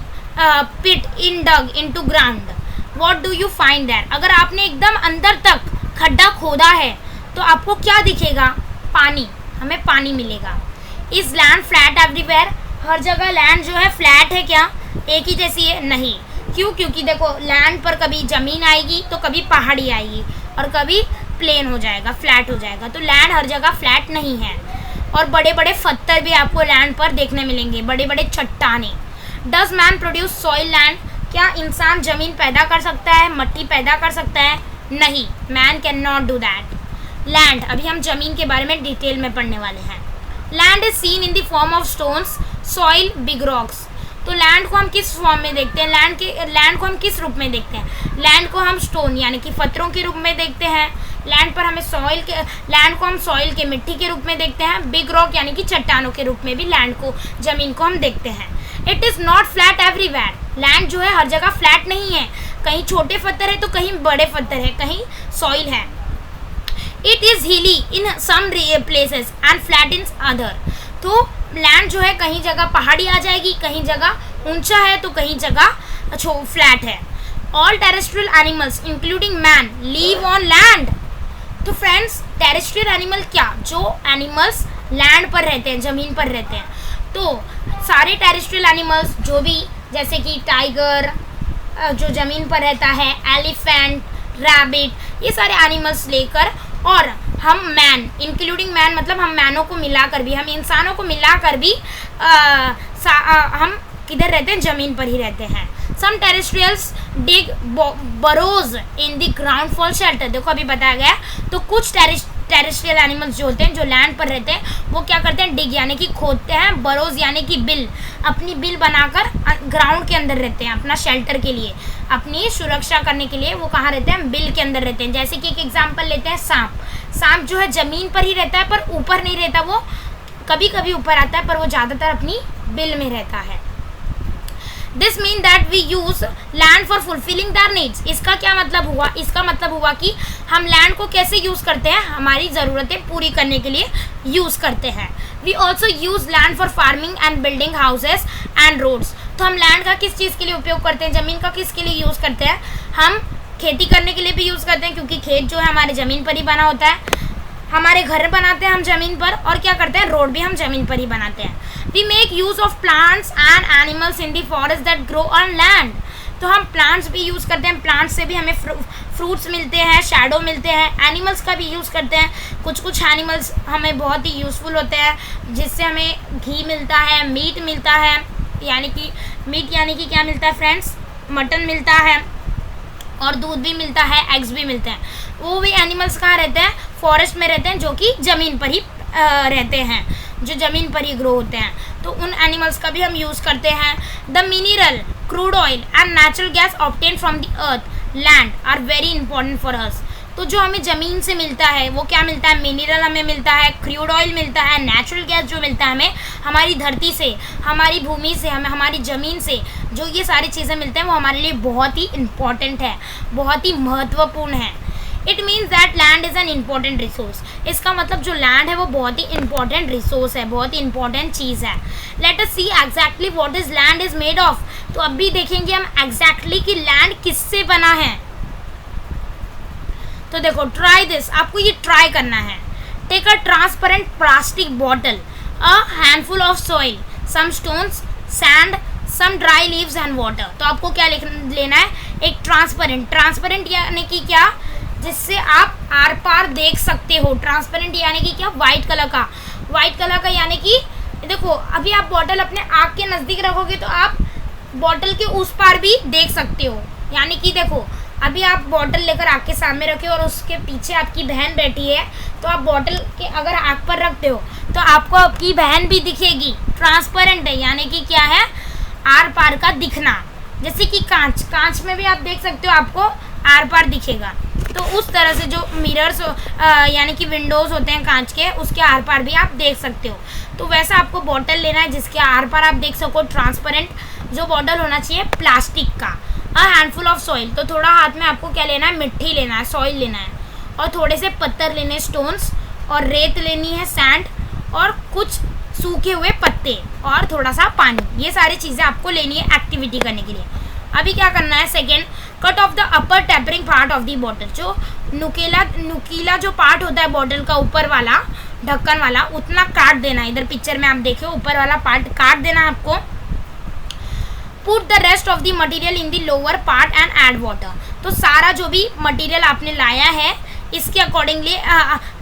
pit in dug into ground, what do you find there? अगर आपने एकदम अंदर तक खड्डा खोदा है तो आपको क्या दिखेगा? पानी, हमें पानी मिलेगा। Is land flat everywhere? हर जगह लैंड जो है फ्लैट है क्या? एक ही जैसी है? नहीं। क्यों? क्योंकि देखो लैंड पर कभी ज़मीन आएगी तो कभी पहाड़ी आएगी और कभी प्लेन हो जाएगा, फ्लैट हो जाएगा। तो लैंड हर जगह फ्लैट नहीं है। और बड़े बड़े पत्थर भी आपको लैंड पर देखने मिलेंगे, बड़े बड़े चट्टानें। Does man produce soil land? क्या इंसान ज़मीन पैदा कर सकता है, मट्टी पैदा कर सकता है? नहीं, man can not do that. Land, अभी हम ज़मीन के बारे में डिटेल में पढ़ने वाले हैं। Land is seen in the form of stones, soil, big rocks. तो लैंड को हम किस फॉर्म में देखते हैं? लैंड को हम किस रूप में देखते हैं? लैंड को हम स्टोन यानी कि पत्थरों के रूप में देखते हैं। लैंड पर हमें लैंड को हम सॉइल के, मिट्टी के रूप में देखते हैं। बिग रॉक यानी कि चट्टानों के रूप में भी लैंड को, ज़मीन को हम देखते हैं। It is not flat everywhere. Land जो है हर जगह फ्लैट नहीं है, कहीं छोटे पत्थर है तो कहीं बड़े पत्थर है, कहीं सॉइल है। It is hilly in some places and flat in other. तो लैंड जो है कहीं जगह पहाड़ी आ जाएगी, कहीं जगह ऊंचा है तो कहीं जगह फ्लैट है। All terrestrial animals including man live on land. तो फ्रेंड्स, टेरेस्ट्रियल एनिमल क्या? जो एनिमल्स लैंड पर रहते हैं, ज़मीन पर रहते हैं। तो सारे टेरेस्ट्रियल एनिमल्स जो भी, जैसे कि टाइगर, जो ज़मीन पर रहता है, एलिफेंट, रैबिट, ये सारे एनिमल्स लेकर, और हम मैन, इंक्लूडिंग मैन, मतलब हम मैनों को मिलाकर भी, हम इंसानों को मिलाकर भी हम किधर रहते हैं, ज़मीन पर ही रहते हैं। Some terrestrials dig burrows in the ground for shelter. देखो अभी बताया गया। तो कुछ टेरेस्ट्रियल एनिमल्स जो होते हैं, जो लैंड पर रहते हैं, वो क्या करते हैं, डिग यानी कि खोदते हैं, बरोज यानी कि बिल, अपनी बिल बनाकर ग्राउंड के अंदर रहते हैं अपना शेल्टर के लिए, अपनी सुरक्षा करने के लिए वो कहाँ रहते हैं, बिल के अंदर रहते हैं। जैसे कि एक एग्जांपल लेते हैं, सांप। सांप जो है ज़मीन पर ही रहता है, पर ऊपर नहीं रहता, वो कभी कभी ऊपर आता है, पर वो ज़्यादातर अपनी बिल में रहता है। This mean that we use land for fulfilling their needs. इसका क्या मतलब हुआ, इसका मतलब हुआ कि हम लैंड को कैसे यूज़ करते हैं, हमारी ज़रूरतें पूरी करने के लिए यूज़ करते हैं। We also use land for farming and building houses and roads. तो हम लैंड का किस चीज़ के लिए उपयोग करते हैं, ज़मीन का किसके लिए यूज़ करते हैं, हम खेती करने के लिए भी यूज़ करते हैं, क्योंकि खेत जो है हमारे ज़मीन पर ही बना होता है, हमारे घर बनाते हैं हम ज़मीन पर, और क्या करते हैं, रोड भी हम ज़मीन पर ही बनाते हैं। We make use of plants and animals in the forest that grow on land. तो हम प्लांट्स भी यूज़ करते हैं, प्लांट्स से भी हमें फ्रूट्स मिलते हैं, शैडो मिलते हैं। एनिमल्स का भी यूज़ करते हैं, कुछ एनिमल्स हमें बहुत ही यूज़फुल होते हैं, जिससे हमें घी मिलता है, मीट मिलता है, यानी कि मीट यानी कि क्या मिलता है फ्रेंड्स, मटन मिलता है, और दूध भी मिलता है, एग्स भी मिलते हैं। वो भी एनिमल्स कहाँ रहते हैं, फॉरेस्ट में रहते हैं, जो कि ज़मीन पर ही रहते हैं, जो ज़मीन पर ही ग्रो होते हैं। तो उन एनिमल्स का भी हम यूज़ करते हैं। The mineral, crude oil and natural gas obtain from the earth land are very important for us. तो जो हमें ज़मीन से मिलता है वो क्या मिलता है, मिनरल हमें मिलता है, क्रूड ऑयल मिलता है, नेचुरल गैस जो मिलता है हमें हमारी धरती से, हमारी भूमि से, हमें हमारी ज़मीन से, जो ये सारी चीज़ें मिलते हैं वो हमारे लिए बहुत ही इम्पॉर्टेंट है, बहुत ही महत्वपूर्ण है। It means that land is an important resource. इसका मतलब जो लैंड है वो बहुत ही इम्पॉर्टेंट रिसोर्स है, बहुत ही इम्पॉर्टेंट चीज़ है। Let us see exactly what is land is made of. तो अब भी देखेंगे हम एग्जैक्टली कि लैंड किससे बना है। तो देखो, ट्राई दिस, आपको ये ट्राई करना है। Take a transparent plastic bottle, a handful of soil, some stones, sand, some dry leaves and water. तो आपको क्या लेना है, एक ट्रांसपेरेंट यानी कि क्या, जिससे आप आर पार देख सकते हो। ट्रांसपेरेंट यानी कि क्या, वाइट कलर का यानी कि देखो अभी आप बॉटल अपने आँख के नज़दीक रखोगे तो आप बॉटल के उस पार भी देख सकते हो। यानी कि देखो अभी आप बॉटल लेकर आँख के सामने रखे और उसके पीछे आपकी बहन बैठी है, तो आप बॉटल के अगर आँख पर रखते हो तो आपको आपकी बहन भी दिखेगी। ट्रांसपेरेंट है यानी कि क्या है, आर पार का दिखना। जैसे कि कांच में भी आप देख सकते हो, आपको आर पार दिखेगा। तो उस तरह से जो मिरर्स यानी कि विंडोज़ होते हैं कांच के, उसके आर पार भी आप देख सकते हो। तो वैसा आपको बॉटल लेना है जिसके आर पार आप देख सको। ट्रांसपेरेंट जो बॉटल होना चाहिए प्लास्टिक का। अ हैंडफुल ऑफ सॉइल, तो थोड़ा हाथ में आपको क्या लेना है, मिट्टी लेना है, सॉइल लेना है, और थोड़े से पत्थर लेने, स्टोन्स, और रेत लेनी है, सैंड, और कुछ सूखे हुए पत्ते, और थोड़ा सा पानी। ये सारी चीज़ें आपको लेनी है एक्टिविटी करने के लिए। अभी क्या करना है, second, cut off the upper tapering part of the bottle. जो नुकीला जो पार्ट होता है बॉटल का, ऊपर वाला ढक्कन वाला, उतना काट देना। इधर पिक्चर में आप देखो, ऊपर वाला पार्ट काट देना है आपको। Put the rest of the material in the lower part and add water. तो सारा जो भी मटेरियल आपने लाया है इसके अकॉर्डिंगली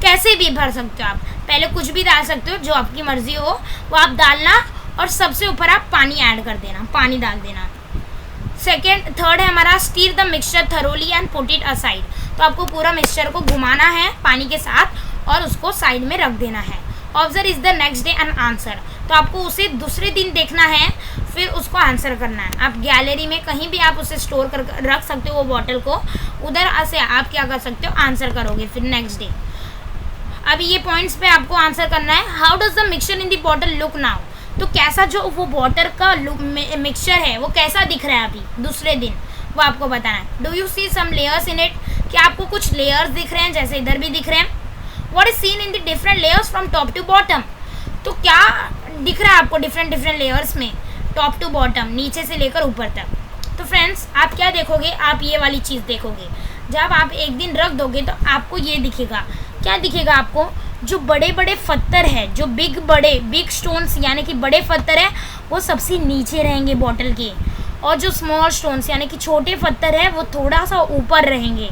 कैसे भी भर सकते हो आप। पहले कुछ भी डाल सकते हो, जो आपकी मर्जी हो वो आप डालना, और सबसे ऊपर आप पानी ऐड कर देना, पानी डाल देना। थर्ड है हमारा, stir the mixture thoroughly and put it aside. तो आपको पूरा मिक्सचर को घुमाना है पानी के साथ और उसको साइड में रख देना है। Observe is the next day and answer. तो आपको उसे दूसरे दिन देखना है, फिर उसको आंसर करना है। आप गैलरी में कहीं भी आप उसे स्टोर कर रख सकते हो वो बॉटल को, उधर से आप क्या कर सकते हो, आंसर करोगे फिर नेक्स्ट डे। अभी ये पॉइंट्स पे आपको आंसर करना है। How does the mixture in the bottle look now. तो कैसा जो वो बॉटल का मिक्सचर है वो कैसा दिख रहा है अभी दूसरे दिन, वो आपको बताना है। Do you see some layers in it. क्या आपको कुछ लेयर्स दिख रहे हैं, जैसे इधर भी दिख रहे हैं। What is seen in the different layers from top to bottom. तो क्या दिख रहा है आपको डिफरेंट लेयर्स में, टॉप टू बॉटम, नीचे से लेकर ऊपर तक। तो फ्रेंड्स आप क्या देखोगे, आप ये वाली चीज़ देखोगे। जब आप एक दिन रख दोगे तो आपको ये दिखेगा। क्या दिखेगा आपको, जो बड़े बड़े पत्थर है, जो बिग स्टोन्स यानी कि बड़े पत्थर है, वो सबसे नीचे रहेंगे बॉटल के, और जो स्मॉल स्टोन्स यानी कि छोटे पत्थर है वो थोड़ा सा ऊपर रहेंगे,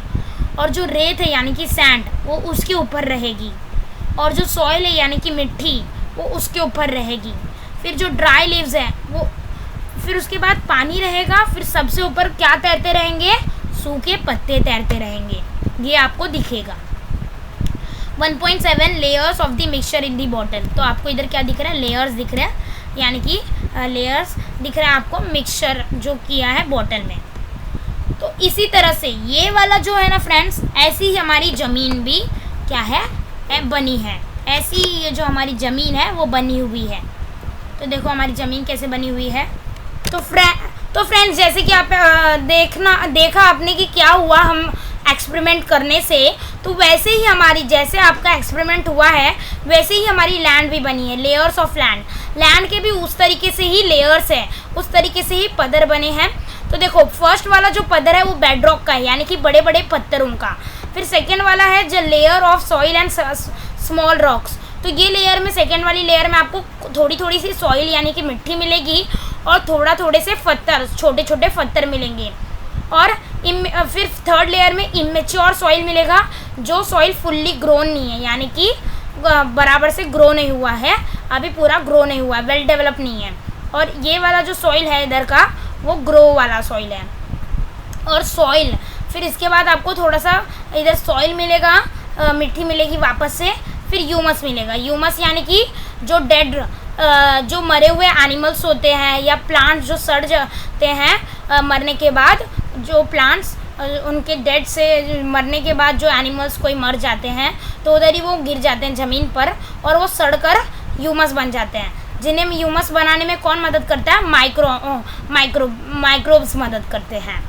और जो रेत है यानी कि सैंड वो उसके ऊपर रहेगी, और जो सॉइल है यानी कि मिट्टी वो उसके ऊपर रहेगी। फिर जो ड्राई लीव्स है वो, फिर उसके बाद पानी रहेगा, फिर सबसे ऊपर क्या तैरते रहेंगे, सूखे पत्ते तैरते रहेंगे, ये आपको दिखेगा। 1.7 layers of the mixture in the bottle. तो आपको इधर क्या दिख रहा है, लेयर्स दिख रहे हैं, यानी कि लेयर्स दिख रहा है आपको मिक्सचर जो किया है बॉटल में। तो इसी तरह से ये वाला जो है ना फ्रेंड्स, ऐसी ही हमारी ज़मीन भी क्या है, बनी है। ऐसी ये जो हमारी ज़मीन है वो बनी हुई है। तो देखो हमारी ज़मीन कैसे बनी हुई है। तो फ्रेंड्स जैसे कि आप देखा आपने कि क्या हुआ हम एक्सपेरिमेंट करने से, तो वैसे ही हमारी, जैसे आपका एक्सपेरिमेंट हुआ है वैसे ही हमारी लैंड भी बनी है। लेयर्स ऑफ लैंड, लैंड के भी उस तरीके से ही लेयर्स है, उस तरीके से ही पदर बने हैं। तो देखो फर्स्ट वाला जो पदर है वो बेड रॉक का है, यानी कि बड़े बड़े पत्थरों का। फिर सेकेंड वाला है जो layer of soil and small rocks. तो ये लेयर में, सेकेंड वाली लेयर में आपको थोड़ी थोड़ी सी सॉइल यानी कि मिट्टी मिलेगी, और थोड़े से पत्थर, छोटे छोटे पत्थर मिलेंगे। और फिर थर्ड लेयर में इमेच्योर सॉइल मिलेगा, जो सॉइल फुल्ली ग्रोन नहीं है, यानी कि बराबर से ग्रो नहीं हुआ है, अभी पूरा ग्रो नहीं हुआ है, वेल डेवलप नहीं है। और ये वाला जो सॉइल है इधर का वो ग्रो वाला सॉइल है। और सॉइल, फिर इसके बाद आपको थोड़ा सा इधर सॉइल मिलेगा, मिट्टी मिलेगी वापस से, फिर ह्यूमस मिलेगा। ह्यूमस यानी कि जो डेड, जो मरे हुए एनिमल्स होते हैं या प्लांट्स जो सड़ जाते हैं मरने के बाद, जो प्लांट्स उनके डेड से मरने के बाद जो एनिमल्स कोई मर जाते हैं तो उधर ही वो गिर जाते हैं ज़मीन पर, और वो सड़कर ह्यूमस बन जाते हैं, जिन्हें ह्यूमस बनाने में कौन मदद करता है, माइक्रोब्स मदद करते हैं।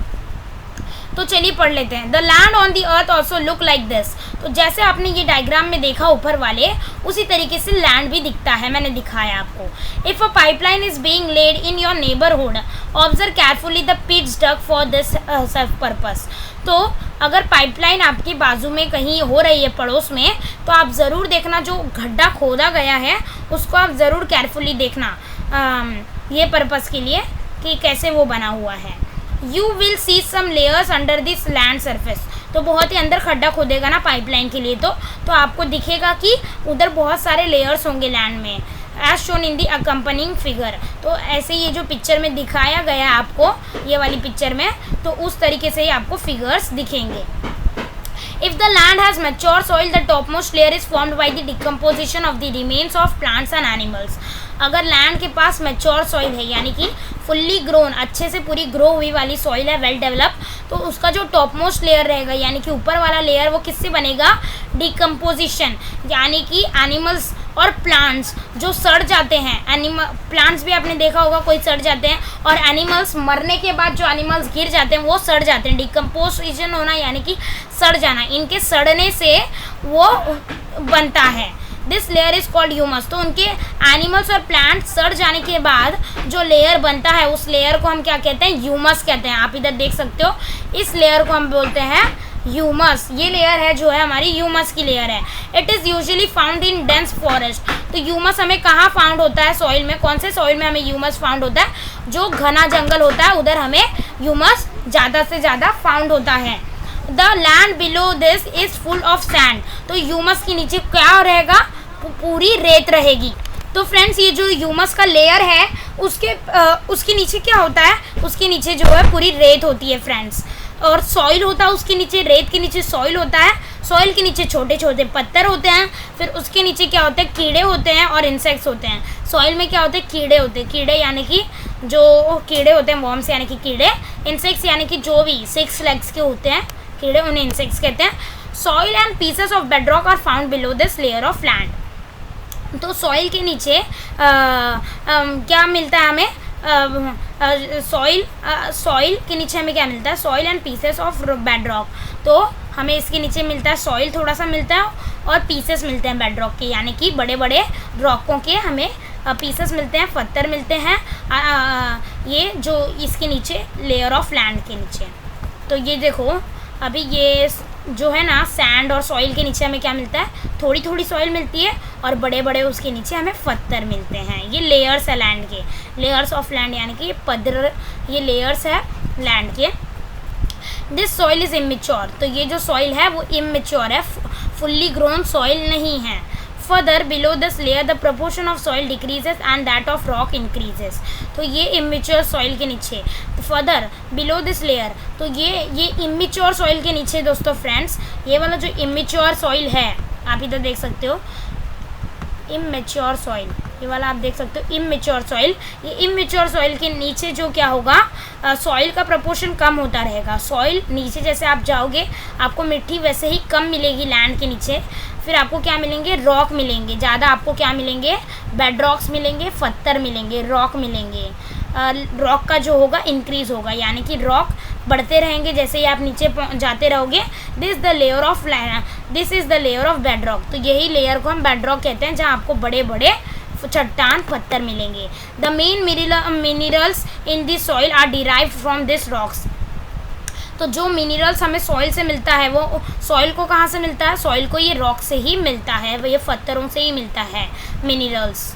तो चलिए पढ़ लेते हैं। The land on the earth also look like this. तो जैसे आपने ये डायग्राम में देखा ऊपर वाले, उसी तरीके से लैंड भी दिखता है, मैंने दिखाया आपको। If a pipeline is being laid in your neighbourhood, observe carefully the pits dug for this self purpose. तो अगर पाइपलाइन आपके बाजू में कहीं हो रही है पड़ोस में, तो आप ज़रूर देखना जो गड्ढा खोदा गया है उसको आप ज़रूर केयरफुली देखना, ये पर्पस के लिए कि कैसे वो बना हुआ है। You will see some layers under this land surface। तो बहुत ही अंदर खड्डा खोदेगा ना पाइपलाइन के लिए, तो आपको दिखेगा कि उधर बहुत सारे लेयर्स होंगे लैंड में, as shown in the accompanying figure. तो ऐसे ये जो पिक्चर में दिखाया गया है आपको, ये वाली पिक्चर में, तो उस तरीके से ही आपको फिगर्स दिखेंगे। If the land has mature soil, the topmost layer is formed by the decomposition of the remains of plants and animals। अगर लैंड के पास मैच्योर सॉइल है, यानी कि फुल्ली ग्रोन, अच्छे से पूरी ग्रो हुई वाली सॉइल है, वेल डेवलप, तो उसका जो टॉप मोस्ट लेयर रहेगा, यानी कि ऊपर वाला लेयर, वो किससे बनेगा, डिकम्पोजिशन, यानी कि एनिमल्स और प्लांट्स जो सड़ जाते हैं, प्लांट्स भी आपने देखा होगा कोई सड़ जाते हैं, और एनिमल्स मरने के बाद जो एनिमल्स गिर जाते हैं वो सड़ जाते हैं। डिकम्पोजिशन होना यानी कि सड़ जाना, इनके सड़ने से वो बनता है। This layer is called humus. तो उनके एनिमल्स और प्लांट्स सड़ जाने के बाद जो लेयर बनता है उस लेयर को हम क्या कहते हैं, ह्यूमस कहते हैं। आप इधर देख सकते हो, इस लेयर को हम बोलते हैं ह्यूमस। ये लेयर है जो है हमारी ह्यूमस की लेयर है। It is usually found in dense forest. तो ह्यूमस हमें कहाँ फाउंड होता है, सॉइल में। कौन से सॉइल में हमें ह्यूमस फाउंड होता है, जो घना जंगल होता है उधर हमें ह्यूमस ज़्यादा से ज़्यादा फाउंड होता है। The land below this is full of sand. तो ह्यूमस के नीचे क्या रहेगा, पूरी रेत रहेगी। तो फ्रेंड्स ये जो ह्यूमस का लेयर है उसके नीचे क्या होता है, उसके नीचे जो है पूरी रेत होती है फ्रेंड्स, और सॉइल होता है उसके नीचे, रेत के नीचे सॉइल होता है, सॉइल के नीचे छोटे छोटे पत्थर होते हैं, फिर उसके नीचे क्या होते हैं, कीड़े होते हैं और इंसेक्ट्स होते हैं। सॉइल में क्या होते हैं, कीड़े होते हैं, कीड़े यानी कि जो कीड़े होते हैं, वॉर्म्स यानी कि कीड़े, इंसेक्ट्स यानी कि जो भी 6 legs के होते हैं कीड़े, उन्हें इंसेक्ट्स कहते हैं। Soil and pieces of bedrock are found below this layer of land. तो सॉइल के नीचे क्या मिलता है हमें, सॉइल के नीचे हमें क्या मिलता है, soil and pieces of bedrock. तो हमें इसके नीचे मिलता है सॉइल, थोड़ा सा मिलता है, और पीसेस मिलते हैं बेडरॉक के, यानी कि बड़े बड़े रॉकों के हमें पीसेस मिलते हैं, पत्थर मिलते हैं, ये जो इसके नीचे लेयर ऑफ लैंड के नीचे। तो ये देखो अभी ये जो है ना सैंड और सॉइल के नीचे हमें क्या मिलता है, थोड़ी थोड़ी सॉइल मिलती है और बड़े बड़े उसके नीचे हमें पत्थर मिलते हैं। ये लेयर्स है लैंड के। लेयर्स ऑफ लैंड, यानी कि ये लेयर्स है लैंड के। दिस सॉइल इज इमेच्योर, तो ये जो सॉइल है वो इमेच्योर है, फुल्ली ग्रोन सॉइल नहीं है। Further below this layer the proportion of soil decreases and that of rock increases, तो ये इमेच्योर सॉइल के नीचे, फर्दर बिलो दिस लेयर, तो ये इमेच्योर सॉइल के नीचे दोस्तों फ्रेंड्स, ये वाला जो इमेच्योर सॉइल है आप इधर देख सकते हो, इमेच्योर सॉइल, ये वाला आप देख सकते हो इमेच्योर सॉइल, ये इमेच्योर सॉइल के नीचे जो क्या होगा, सॉइल का प्रोपोर्शन कम होता रहेगा। सॉइल नीचे जैसे आप जाओगे आपको मिट्टी वैसे ही कम मिलेगी लैंड के नीचे, फिर आपको क्या मिलेंगे, रॉक मिलेंगे ज़्यादा, आपको क्या मिलेंगे, बेड रॉक्स मिलेंगे, पत्थर मिलेंगे, रॉक मिलेंगे। रॉक का जो होगा इंक्रीज होगा, यानी कि रॉक बढ़ते रहेंगे जैसे ही आप नीचे जाते रहोगे। This the layer of land, this is the layer of bed rock, तो यही लेयर को हम बेड रॉक कहते हैं, जहाँ आपको बड़े बड़े चट्टान पत्थर मिलेंगे। The main minerals in this soil are derived from this rocks, तो जो मिनरल्स हमें सॉइल से मिलता है वो सॉइल को कहाँ से मिलता है, सॉइल को ये रॉक से ही मिलता है, वो ये पत्थरों से ही मिलता है minerals.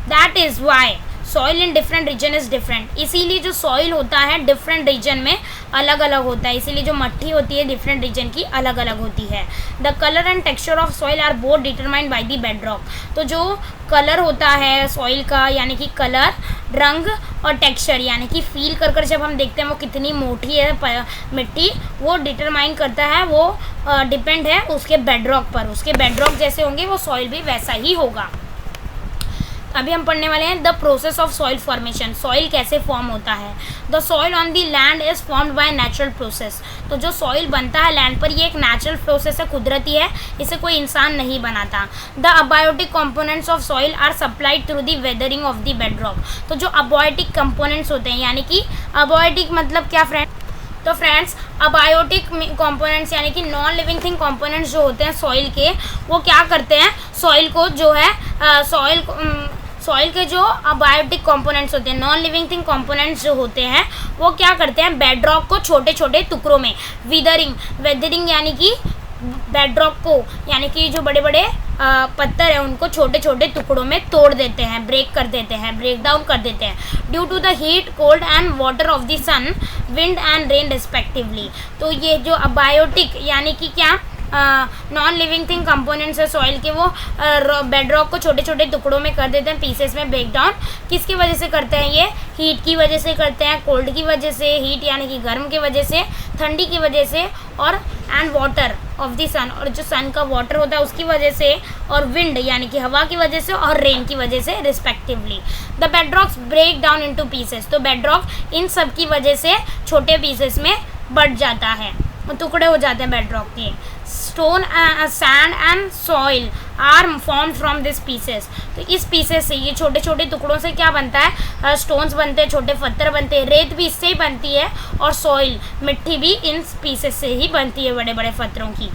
That is why soil in different region is different, इसीलिए जो सॉइल होता है डिफरेंट रीजन में अलग अलग होता है, इसीलिए जो मट्टी होती है डिफरेंट रीजन की अलग अलग होती है। The colour and texture of soil are both determined by the bed rock, तो जो कलर होता है सॉइल का, यानी कि कलर, रंग, और टेक्सचर यानी कि फील कर कर जब हम देखते हैं वो कितनी मोटी है मिट्टी, वो डिटरमाइन करता है, वो डिपेंड है उसके बेड रॉक पर। उसके बेड रॉक जैसे होंगे वो सॉइल भी वैसा ही होगा। अभी हम पढ़ने वाले हैं the process of soil formation, soil कैसे फॉर्म होता है। The soil on the land is formed by natural process, तो जो सॉइल बनता है लैंड पर ये एक नेचुरल प्रोसेस है, कुदरती है, इसे कोई इंसान नहीं बनाता। The abiotic components of soil are supplied through the weathering of the bed rock, तो जो अबायोटिक कंपोनेंट्स होते हैं, यानी कि अबायोटिक मतलब क्या फ्रेंड, तो फ्रेंड्स अबायोटिक कंपोनेंट्स यानी कि नॉन लिविंग थिंग कंपोनेंट्स जो होते हैं सॉइल के, वो क्या करते हैं, सॉइल को जो है सॉइल के जो अबायोटिक कंपोनेंट्स होते हैं, नॉन लिविंग थिंग कंपोनेंट्स जो होते हैं, वो क्या करते हैं, बेड रॉक को छोटे छोटे टुकड़ों में, वेदरिंग यानी कि बेड रॉक को, यानी कि जो बड़े बड़े पत्थर है उनको छोटे छोटे टुकड़ों में तोड़ देते हैं, ब्रेक डाउन कर देते हैं, due to the heat, cold and water of the sun, wind and rain respectively. तो ये जो अबायोटिक यानी कि क्या नॉन लिविंग थिंग कंपोनेंट्स है सॉइल के, वो बेड रॉक को छोटे छोटे टुकड़ों में कर देते हैं, पीसेस में ब्रेक डाउन। किसकी वजह से करते हैं ये, हीट की वजह से करते हैं, कोल्ड की वजह से, हीट यानी कि गर्म की वजह से, ठंडी की वजह से, और एंड वाटर ऑफ द सन, और जो सन का वाटर होता है उसकी वजह से, और विंड यानी कि हवा की वजह से, और रेन की वजह से respectively. The bed rocks break down into pieces, तो बेड रॉक इन सब की वजह से छोटे पीसेस में बढ़ जाता है, टुकड़े हो जाते हैं बेड रॉक के। Stone, sand and soil are form from this pieces, तो इस पीसेस से, ये छोटे छोटे टुकड़ों से क्या बनता है, स्टोन्स बनते हैं, छोटे पत्थर बनते हैं, रेत भी इससे ही बनती है, और सॉइल मिट्टी भी इन पीसेस से ही बनती है, बड़े बड़े पत्थरों की।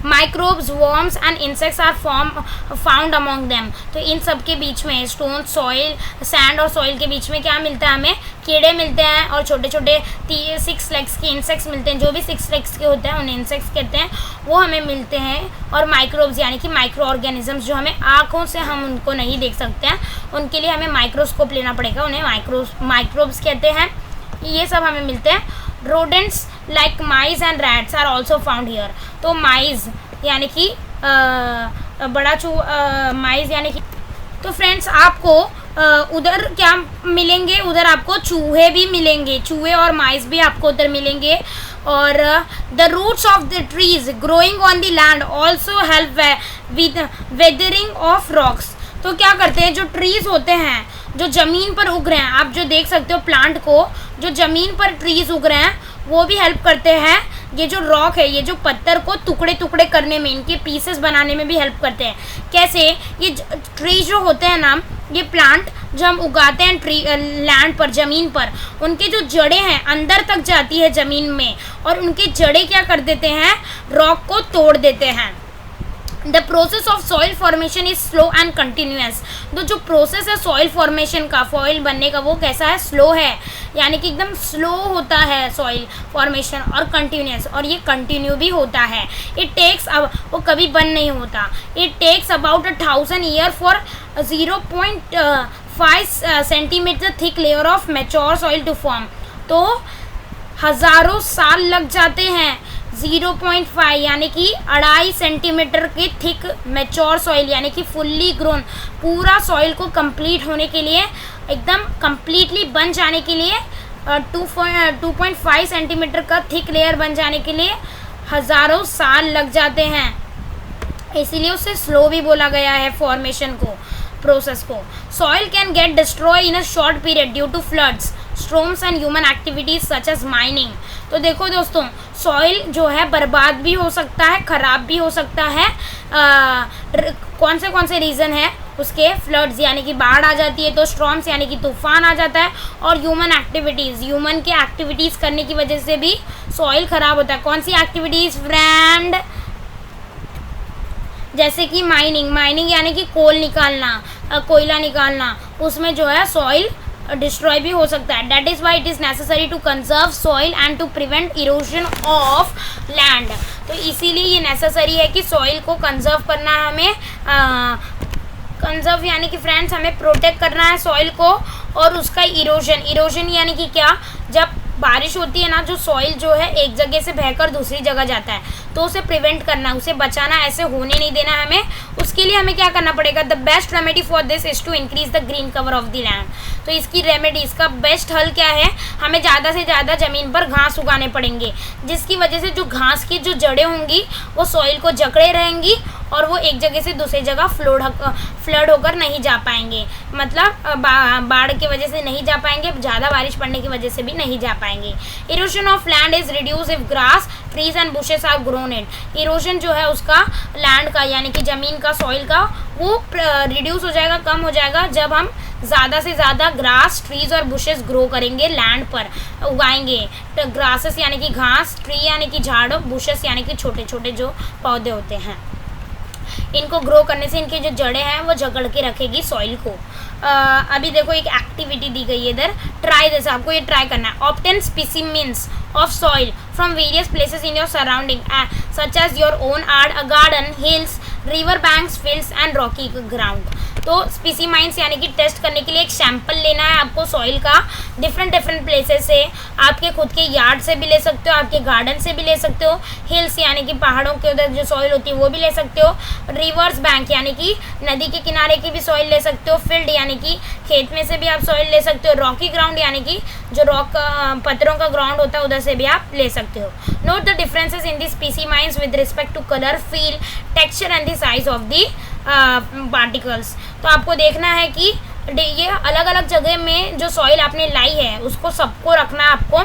Microbes, worms and insects are found among them, तो इन सब के बीच में स्टोन, सॉइल, सैंड और सॉइल के बीच में क्या मिलता है, हमें कीड़े मिलते हैं, और छोटे छोटे 6 लेग्स के इंसेक्ट्स मिलते हैं, जो भी 6 लेग्स के होते हैं उन्हें इंसेक्ट्स कहते हैं, वो हमें मिलते हैं। और माइक्रोब्स यानी कि माइक्रो ऑर्गेनिजम्स, जो हमें आँखों से हम उनको नहीं देख सकते हैं, उनके लिए हमें माइक्रोस्कोप लेना पड़ेगा, उन्हें माइक्रोब्स कहते हैं, ये सब हमें मिलते हैं। Rodents like mice and rats are also found here, तो माइज यानी कि माइज यानी कि, तो फ्रेंड्स आपको उधर क्या मिलेंगे, उधर आपको चूहे भी मिलेंगे, चूहे और माइस भी आपको उधर मिलेंगे। और the roots of the trees growing on the land also help with weathering of rocks, तो क्या करते हैं, जो ट्रीज होते हैं जो ज़मीन पर उग रहे हैं, आप जो देख सकते हो प्लांट को, जो ज़मीन पर ट्रीज उग रहे हैं वो भी हेल्प करते हैं, ये जो रॉक है, ये जो पत्थर को टुकड़े टुकड़े करने में, इनके पीसेस बनाने में भी हेल्प करते हैं। कैसे, ये ट्री जो होते हैं ना, ये प्लांट जो हम उगाते हैं ट्री लैंड पर, ज़मीन पर, उनके जो जड़ें हैं अंदर तक जाती है ज़मीन में, और उनके जड़ें क्या कर देते हैं, रॉक को तोड़ देते हैं, the process of soil formation is slow and continuous. तो जो प्रोसेस है सॉइल फॉर्मेशन का, सॉइल बनने का, वो कैसा है, स्लो है, यानी कि एकदम स्लो होता है सॉइल फॉर्मेशन, और कंटिन्यूस, और ये कंटिन्यू भी होता है। इट टेक्स, अब वो कभी बंद नहीं होता। It takes about 1000 year for 0.5 centimetre thick layer of mature soil to form. तो हज़ारों साल लग जाते हैं 0.5 यानी कि 2.5 सेंटीमीटर के थिक मैच्योर सॉइल, यानी कि फुल्ली ग्रोन पूरा सॉइल को कंप्लीट होने के लिए, एकदम कंप्लीटली बन जाने के लिए, 2.5 सेंटीमीटर का थिक लेयर बन जाने के लिए हज़ारों साल लग जाते हैं। इसीलिए उसे स्लो भी बोला गया है फॉर्मेशन को, प्रोसेस को। Soil can get destroy in a short period due to floods, storms and human activities such as mining. तो देखो दोस्तों, सॉइल जो है बर्बाद भी हो सकता है, ख़राब भी हो सकता है। कौन से रीज़न है उसके, फ्लड्स यानी कि बाढ़ आ जाती है, तो स्ट्रॉम्स यानी कि तूफान आ जाता है, और ह्यूमन एक्टिविटीज़, ह्यूमन के एक्टिविटीज़ करने की वजह से भी सॉइल ख़राब होता है। कौन सी एक्टिविटीज़ फ्रेंड, जैसे कि माइनिंग यानी कि कोल निकालना, कोयला निकालना, उसमें जो है सॉइल डिस्ट्रॉय भी हो सकता है। That is why it is necessary to conserve soil and to prevent erosion of land. तो इसीलिए ये नेसेसरी है कि सॉइल को कंजर्व करना है हमें, कंजर्व यानी कि फ्रेंड्स हमें प्रोटेक्ट करना है सॉइल को, और उसका इरोजन यानी कि क्या, जब बारिश होती है ना, जो सॉइल जो है एक जगह से बहकर दूसरी जगह जाता है, तो उसे प्रिवेंट करना, उसे बचाना, ऐसे होने नहीं देना हमें। उसके लिए हमें क्या करना पड़ेगा, the best remedy for this is to increase the green cover of the land. तो इसकी रेमेडी, इसका बेस्ट हल क्या है, हमें ज़्यादा से ज़्यादा ज़मीन पर घास उगाने पड़ेंगे, जिसकी वजह से जो घास की जो जड़ें होंगी वो सॉइल को जकड़े रहेंगी, और वो एक जगह से दूसरी जगह फ्लड होकर नहीं जा पाएंगे, मतलब बाढ़ की वजह से नहीं जा पाएंगे, ज़्यादा बारिश पड़ने की वजह से भी नहीं जा पाएंगे। Erosion of land is reduce if grass, trees and bushes are grown it. Erosion जो है उसका लैंड का, यानी कि ज़मीन का, सॉइल का, वो रिड्यूस हो जाएगा, कम हो जाएगा, जब हम ज़्यादा से ज़्यादा ग्रास, ट्रीज और बुशेस ग्रो करेंगे, लैंड पर उगाएंगे। तो ग्रासेस यानी कि घास, ट्री यानी कि झाड़, बुशेस यानी कि छोटे छोटे जो पौधे होते हैं, इनको ग्रो करने से इनकी जो जड़ें हैं वो जकड़ के रखेगी सॉइल को। अभी देखो एक एक्टिविटी दी गई है इधर, ट्राई दिस, आपको ये ट्राई करना है। Obtain specimens of soil from various places in your surrounding such as your own garden, hills, river banks, fields and rocky ground. तो स्पेसिमाइंस यानी कि टेस्ट करने के लिए एक सैंपल लेना है आपको सॉइल का, डिफरेंट प्लेसेस से, आपके खुद के यार्ड से भी ले सकते हो, आपके गार्डन से भी ले सकते हो, हिल्स यानी कि पहाड़ों के उधर जो सॉइल होती है वो भी ले सकते हो, रिवर्स बैंक यानी कि नदी के किनारे की भी सॉइल ले सकते हो, फील्ड यानी कि खेत में से भी आप सॉइल ले सकते हो, रॉकी ग्राउंड यानी कि जो रॉक पत्थरों का ग्राउंड होता है उधर से भी आप ले सकते हो। Note the differences in the specimens with respect to colour, feel, texture and the size of the particles. तो आपको देखना है कि ये अलग अलग जगह में जो सॉइल आपने लाई है उसको सबको रखना है आपको,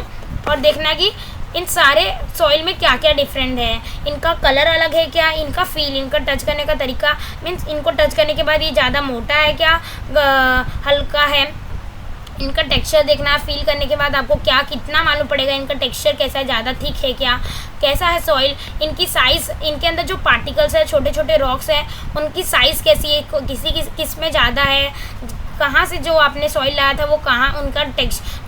और देखना कि इन सारे सॉइल में क्या क्या डिफरेंट है, इनका कलर अलग है क्या, इनका फील, इनका टच करने का तरीका, मीन्स इनको टच करने के बाद ये ज़्यादा मोटा है क्या, हल्का है, इनका टेक्सचर देखना है। फील करने के बाद आपको क्या कितना मालूम पड़ेगा इनका टेक्सचर कैसा है, ज़्यादा थिक है क्या, कैसा है सॉइल, इनकी साइज़, इनके अंदर जो पार्टिकल्स है, छोटे छोटे रॉक्स हैं, उनकी साइज़ कैसी है, किस में ज़्यादा है, कहाँ से जो आपने सॉइल लाया था वो कहाँ, उनका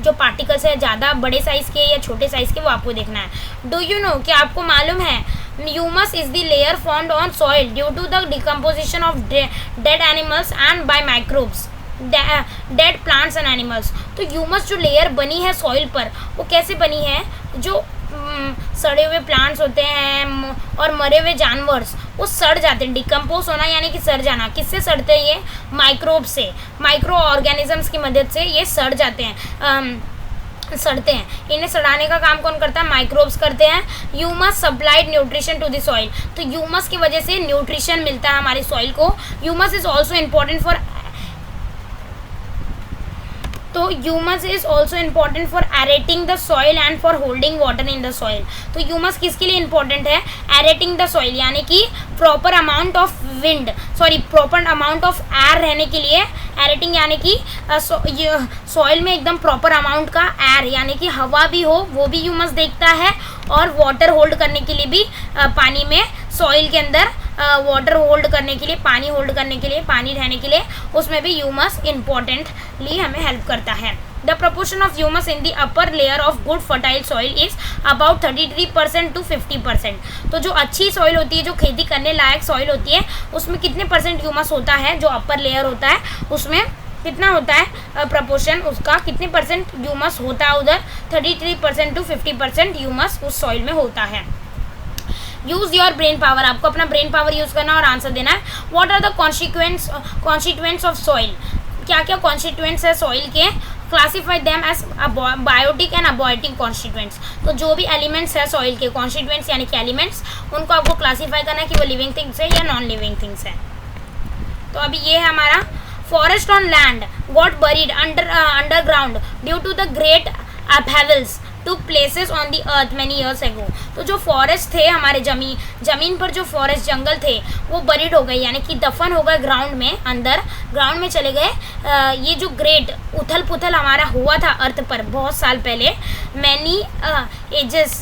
जो पार्टिकल्स है ज़्यादा बड़े साइज़ के या छोटे साइज़ के, वो आपको देखना है। डू यू नो, क्या आपको मालूम है, humus is the layer formed on soil due to the decomposition of dead animals and by microbes, dead plants and animals. तो ह्यूमस जो लेयर बनी है सॉइल पर, वो कैसे बनी है, जो सड़े हुए प्लांट्स होते हैं और मरे हुए जानवर्स वो सड़ जाते हैं। डिकम्पोज होना यानी कि सड़ जाना, किससे सड़ते हैं, ये माइक्रोब से, माइक्रो ऑर्गेनिजम्स की मदद से ये सड़ जाते हैं, सड़ते हैं। इन्हें सड़ाने का काम कौन करता है, माइक्रोब्स करते हैं। Humus supplied nutrition to the soil, तो ह्यूमस की वजह से न्यूट्रिशन मिलता है हमारी सॉइल को। Humus is also important for, तो humus is also important for aerating the soil and for holding water in the soil. तो ह्यूमस किसके लिए इंपॉर्टेंट है, एरेटिंग द सॉइल यानी कि proper amount of proper amount of air रहने के लिए, एरेटिंग यानी कि सॉइल में एकदम प्रॉपर अमाउंट का एयर यानी कि हवा भी हो, वो भी ह्यूमस देखता है, और वाटर होल्ड करने के लिए भी पानी में सॉइल के अंदर वाटर होल्ड करने के लिए, पानी होल्ड करने के लिए, पानी रहने के लिए, उसमें भी ह्यूमस इम्पोर्टेंटली हमें हेल्प करता है। The proportion of humus in the upper layer of good fertile soil is about 33% to 50%। तो जो अच्छी सॉइल होती है, जो खेती करने लायक सॉइल होती है, उसमें कितने परसेंट ह्यूमस होता है, जो अपर लेयर होता है उसमें कितना होता है प्रपोर्शन, उसका कितने परसेंट ह्यूमस होता है उधर, 33% to 50% ह्यूमस उस सॉइल में होता है। यूज़ योर ब्रेन पावर, आपको अपना ब्रेन पावर यूज़ करना और आंसर देना है। What are the constituents of soil, क्या क्या कॉन्स्टिट्यूएंट्स है सॉइल के, classify them as biotic and abiotic constituents. तो जो भी एलिमेंट्स है सॉइल के, कॉन्स्टिट्यूएंट्स यानी कि एलिमेंट्स, उनको आपको क्लासीफाई करना है कि वो लिविंग थिंग्स है या नॉन लिविंग थिंग्स है। तो अभी ये है हमारा forest on land got buried underground due to the great upheavals took places on the earth many years ago। तो जो फॉरेस्ट थे हमारे जमीन पर, जो फॉरेस्ट जंगल थे वो बरीड हो गए, यानी कि दफन हो गए ग्राउंड में, अंदर ग्राउंड में चले गए। ये जो ग्रेट उथल पुथल हमारा हुआ था अर्थ पर बहुत साल पहले, मैनी एज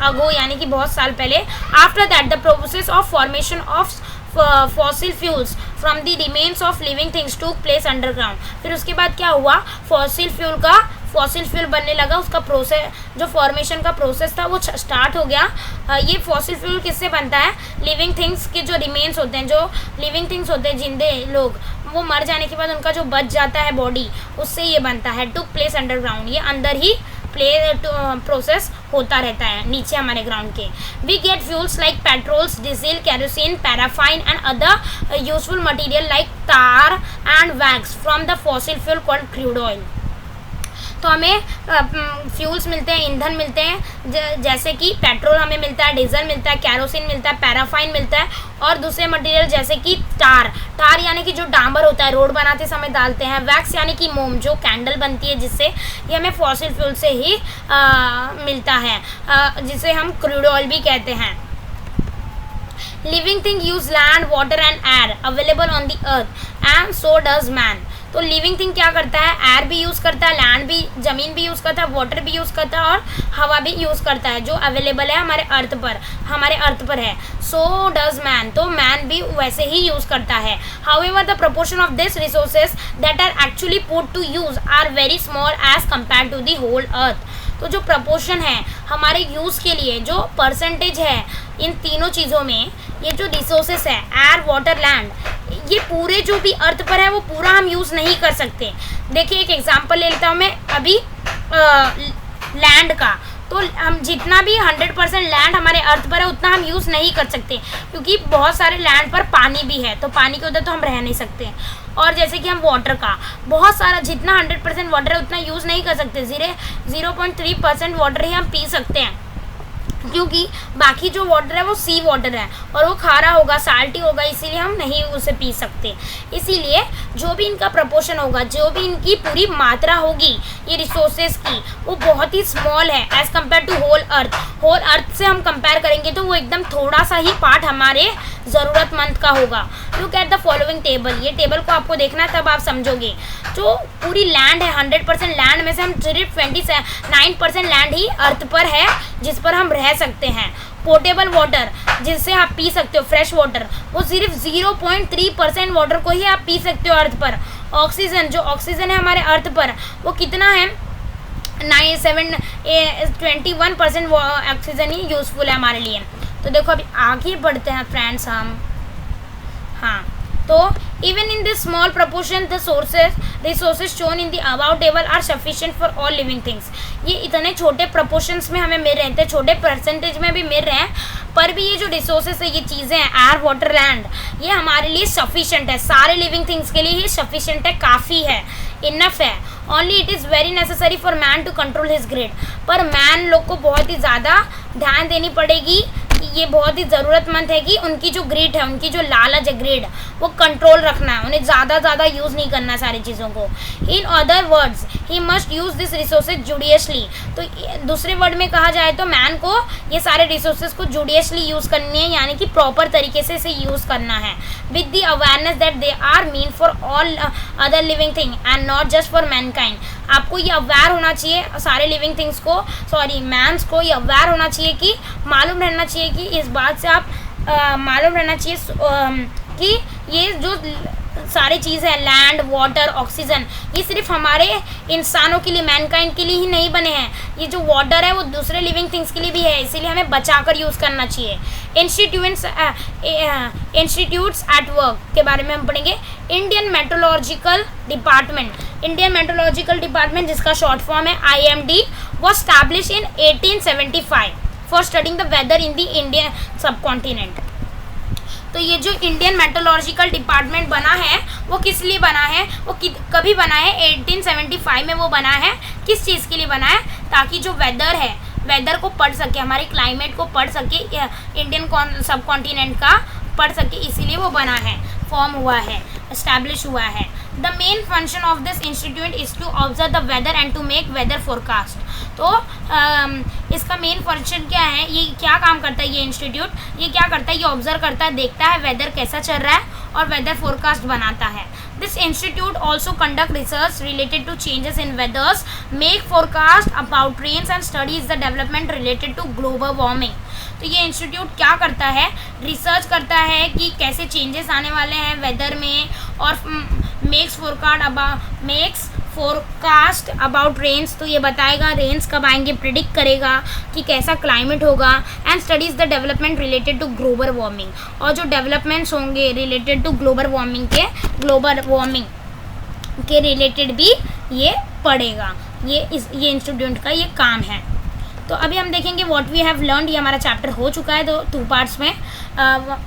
अगो, यानी कि बहुत साल पहले। After that the process of formation of fossil fuels from the remains of living things टूक प्लेस अंडरग्राउंड। फिर उसके बाद क्या हुआ, फॉसिल फ्यूल बनने लगा, उसका प्रोसेस, जो फॉर्मेशन का प्रोसेस था वो स्टार्ट हो गया। ये फॉसिल फ्यूल किससे बनता है, लिविंग थिंग्स के जो रिमेन्स होते हैं, जो लिविंग थिंग्स होते हैं, जिंदे लोग, वो मर जाने के बाद उनका जो बच जाता है बॉडी, उससे ये बनता है। टूक प्लेस अंडरग्राउंड, ये अंदर ही प्रोसेस होता रहता है नीचे हमारे ग्राउंड के। We get fuels like petrols, diesel, kerosene, paraffin and other useful material like tar and wax from the fossil fuel called crude oil. तो हमें फ्यूल्स मिलते हैं, ईंधन मिलते हैं, जैसे कि पेट्रोल हमें मिलता है, डीजल मिलता है, कैरोसिन मिलता है, पैराफाइन मिलता है, और दूसरे मटेरियल जैसे कि तार यानी कि जो डांबर होता है रोड बनाते समय डालते हैं, वैक्स यानी कि मोम, जो कैंडल बनती है जिससे, ये हमें फॉसिल फ्यूल से ही मिलता है, जिसे हम क्रूड ऑयल भी कहते हैं। Living thing use land, water and air available on the earth and so does man. तो लिविंग थिंग क्या करता है, एयर भी यूज़ करता है, लैंड भी, ज़मीन भी यूज़ करता है, वाटर भी यूज़ करता है, और हवा भी यूज़ करता है, जो अवेलेबल है हमारे अर्थ पर है। सो डज मैन, तो मैन भी वैसे ही यूज़ करता है। However the proportion of this resources that are actually put to use are very small as compare to the whole earth. तो जो प्रपोर्शन है हमारे यूज़ के लिए, जो परसेंटेज है इन तीनों चीज़ों में, ये जो रिसोर्सेस है एयर, वाटर, लैंड, ये पूरे जो भी अर्थ पर है वो पूरा हम यूज़ नहीं कर सकते। देखिए एक एग्जांपल ले लेता हूँ मैं अभी लैंड का। तो हम जितना भी 100% लैंड हमारे अर्थ पर है उतना हम यूज़ नहीं कर सकते, क्योंकि बहुत सारे लैंड पर पानी भी है, तो पानी के उधर तो हम रह नहीं सकते। और जैसे कि हम वाटर का, बहुत सारा जितना 100% वाटर है उतना यूज़ नहीं कर सकते, 0.3% वाटर ही हम पी सकते हैं, क्योंकि बाकी जो वाटर है वो सी वाटर है और वो खारा होगा, साल्टी होगा, इसीलिए हम नहीं उसे पी सकते। इसीलिए जो भी इनका प्रपोर्शन होगा, जो भी इनकी पूरी मात्रा होगी ये रिसोर्सेज की, वो बहुत ही स्मॉल है as compare to whole earth से हम कंपेयर करेंगे तो वो एकदम थोड़ा सा ही पार्ट हमारे ज़रूरतमंद का होगा। Look at the following table, ये टेबल को आपको देखना है तब आप समझोगे। जो पूरी लैंड है 100% लैंड में से हम सिर्फ 29% लैंड ही अर्थ पर है जिस पर हम रह सकते हैं। पोर्टेबल वाटर जिससे आप पी सकते हो, फ्रेश वाटर, वो सिर्फ 0.3% वाटर को ही आप पी सकते हो अर्थ पर। ऑक्सीजन, जो ऑक्सीजन है हमारे अर्थ पर, वो कितना है 21% ऑक्सीजन ही यूज़फुल है हमारे लिए। तो देखो अभी आगे बढ़ते हैं फ्रेंड्स हम। हाँ, तो even in this small proportion the resources shown in the above table are sufficient for all living things। ये इतने छोटे proportions में हमें मिल रहे हैं, छोटे परसेंटेज में भी मिल रहे हैं, पर भी ये जो रिसोर्सेज है, ये चीज़ें हैं एयर, वाटर, लैंड, ये हमारे लिए सफिशेंट है, सारे लिविंग थिंग्स के लिए ये सफिशेंट है, काफ़ी है, इनफ है। Only it is very necessary for man to control his greed. पर मैन लोग को बहुत ही ज़्यादा ध्यान देनी पड़ेगी, ये बहुत ही ज़रूरतमंद है कि उनकी जो ग्रिड है, उनकी जो लालच है, ग्रिड, वो कंट्रोल रखना है, उन्हें ज़्यादा यूज़ नहीं करना सारी चीज़ों को। In other words he must use this resources judiciously. तो दूसरे वर्ड में कहा जाए तो मैन को ये सारे रिसोर्सेज को जुडियसली यूज़ करनी है, यानी कि प्रॉपर तरीके से इसे यूज़ करना है, with the awareness that they are mean for all other living thing and not just for mankind. आपको ये अवेयर होना चाहिए, सारे लिविंग थिंग्स को, सॉरी मैंस को ये अवेयर होना चाहिए कि मालूम रहना चाहिए कि इस बात से आप मालूम रहना चाहिए कि ये जो सारी चीज़ है, लैंड, वाटर, ऑक्सीजन, ये सिर्फ हमारे इंसानों के लिए, मैनकाइंड के लिए ही नहीं बने हैं। ये जो वाटर है वो दूसरे लिविंग थिंग्स के लिए भी है, इसीलिए हमें बचाकर यूज़ करना चाहिए। इंस्टीट्यूट्स एट वर्क के बारे में हम पढ़ेंगे। Indian meteorological department, Indian meteorological department जिसका शॉर्ट फॉर्म है IMD, was established in 1875 for studying the weather in the Indian subcontinent। तो ये जो इंडियन मेट्रोलॉजिकल डिपार्टमेंट बना है वो किस लिए बना है, वो कभी बना है, 1875 में वो बना है। किस चीज़ के लिए बना है, ताकि जो वेदर है, वेदर को पढ़ सके, हमारे क्लाइमेट को पढ़ सके, इंडियन सब कॉन्टिनेंट का पढ़ सके, इसीलिए वो बना है, फॉर्म हुआ है, एस्टैब्लिश हुआ है। The main function of this institute is to observe the weather and to make weather forecast. तो इसका मेन फंक्शन क्या है, ये क्या काम करता है, ये इंस्टीट्यूट ये क्या करता है, ये ऑब्जर्व करता है, देखता है वेदर कैसा चल रहा है और वेदर फोरकास्ट बनाता है। This institute also conduct research related to changes in weathers, make forecast about rains and studies the development related to global warming. तो ये इंस्टीट्यूट क्या करता है, रिसर्च करता है कि कैसे चेंजेस आने वाले हैं वेदर में, और मेक्स फोरकास्ट अबाउट रेन्स, तो ये बताएगा रेन्स कब आएंगे, प्रिडिक्ट करेगा कि कैसा क्लाइमेट होगा, and studies the development related to global warming, और जो डेवलपमेंट्स होंगे रिलेटेड टू ग्लोबल वार्मिंग के रिलेटेड भी ये पढ़ेगा। ये इंस्टीट्यूट का ये काम है। तो अभी हम देखेंगे व्हाट वी हैव लर्नड, ये हमारा चैप्टर हो चुका है 2 पार्ट्स में।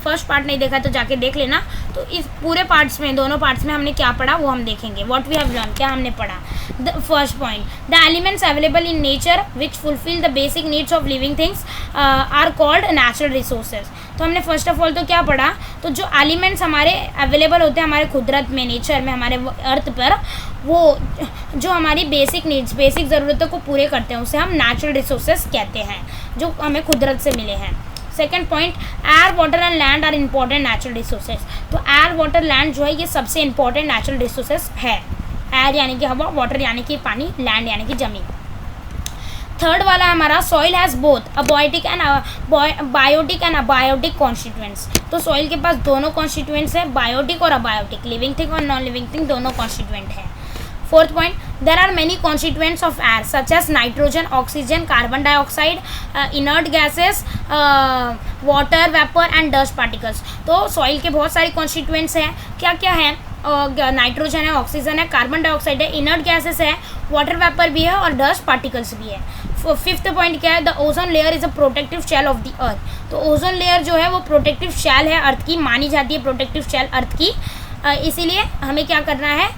फर्स्ट पार्ट नहीं देखा तो जाके देख लेना। तो इस पूरे पार्ट्स में, दोनों पार्ट्स में हमने क्या पढ़ा वो हम देखेंगे। व्हाट वी हैव लर्न, क्या हमने पढ़ा। The first point, the elements available in nature which fulfil the basic needs of living things are called natural resources. तो हमने फर्स्ट ऑफ ऑल तो क्या पढ़ा, तो जो एलिमेंट्स हमारे अवेलेबल होते हैं हमारे कुदरत में, नेचर में, हमारे अर्थ पर, वो जो हमारी बेसिक नीड्स, बेसिक ज़रूरतों को पूरे करते हैं, उसे हम नेचुरल रिसोर्सेज कहते हैं, जो हमें कुदरत से मिले हैं। Second point, air, water and land are important natural resources. तो एयर, वाटर, लैंड जो है ये सबसे इम्पॉर्टेंट नेचुरल रिसोर्सेज है। एयर यानी कि हवा, वाटर यानी कि पानी, लैंड यानी कि ज़मीन। थर्ड वाला हमारा, soil has both abiotic and abiotic constituents. तो सॉइल के पास दोनों कॉन्स्टिट्यूएंट्स है, बायोटिक और अबायोटिक, लिविंग थिंग और नॉन लिविंग थिंग दोनों कॉन्स्टिट्यूएंट है। Fourth point, there are many constituents of air such as nitrogen, oxygen, carbon dioxide, inert gases, water vapour and dust particles. तो soil के बहुत सारे constituents हैं, क्या क्या हैं, नाइट्रोजन है, ऑक्सीजन है, कार्बन डाइऑक्साइड है, इनर्ट गैसेस है, वाटर वेपर भी है और डस्ट पार्टिकल्स भी है। फिफ्थ पॉइंट क्या है, the ozone layer is a protective shell of the earth. तो ओजोन लेयर जो है वो प्रोटेक्टिव शेल है अर्थ की, मानी जाती है प्रोटेक्टिव शेल अर्थ की। इसीलिए हमें क्या करना है,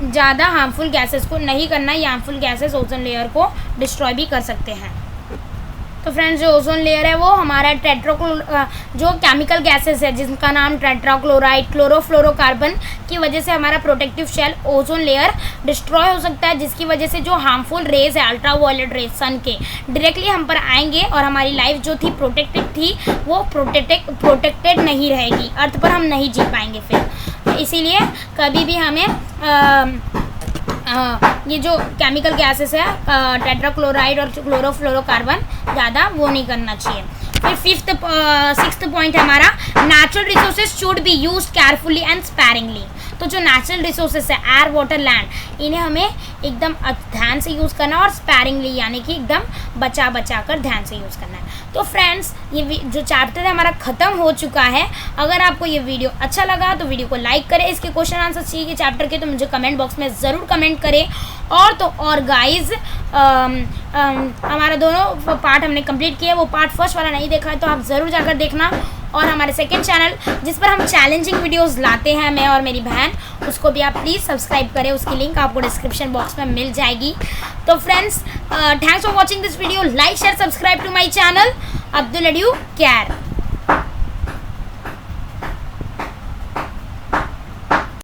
ज़्यादा हार्मफुल गैसेस को नहीं करना, ये हार्मफुल गैसेस ओजोन लेयर को डिस्ट्रॉय भी कर सकते हैं। तो फ्रेंड्स, जो ओजोन लेयर है वो हमारा जो केमिकल गैसेस है जिनका नाम टेट्राक्लोराइड, क्लोरोफ्लोरोकार्बन की वजह से हमारा protective shell ozone layer destroy हो सकता है, जिसकी वजह से जो हार्मफुल रेज है, अल्ट्रा वायलेट रेज सन के, डायरेक्टली हम पर आएंगे और हमारी लाइफ जो थी प्रोटेक्टेड थी वो प्रोटेक्टेड नहीं रहेगी, अर्थ पर हम नहीं जी पाएंगे फिर। इसीलिए कभी भी हमें ये जो केमिकल गैसेस है टेट्राक्लोराइड और क्लोरोफ्लोरोकार्बन ज़्यादा वो नहीं करना चाहिए। फिर सिक्स्थ पॉइंट हमारा, natural resources should be used carefully and sparingly. तो जो नेचुरल रिसोर्सेज है, एयर, वाटर, लैंड, इन्हें हमें एकदम ध्यान से यूज़ करना है और स्पैरिंगली यानी कि एकदम बचा कर ध्यान से यूज़ करना है। तो फ्रेंड्स, ये जो चैप्टर है हमारा ख़त्म हो चुका है। अगर आपको ये वीडियो अच्छा लगा तो वीडियो को लाइक करें, इसके क्वेश्चन आंसर चाहिए चैप्टर के तो मुझे कमेंट बॉक्स में ज़रूर कमेंट करें। और गाइज, हमारा दोनों पार्ट हमने कंप्लीट किया, वो पार्ट फर्स्ट वाला नहीं देखा है तो आप ज़रूर जाकर देखना। और हमारे सेकंड चैनल जिस पर हम चैलेंजिंग वीडियोस लाते हैं, मैं और मेरी बहन, उसको भी आप प्लीज़ सब्सक्राइब करें, उसकी लिंक आपको डिस्क्रिप्शन बॉक्स में मिल जाएगी। तो friends, thanks for watching this video, like share subscribe to my channel अब्दुल अड्यू केयर।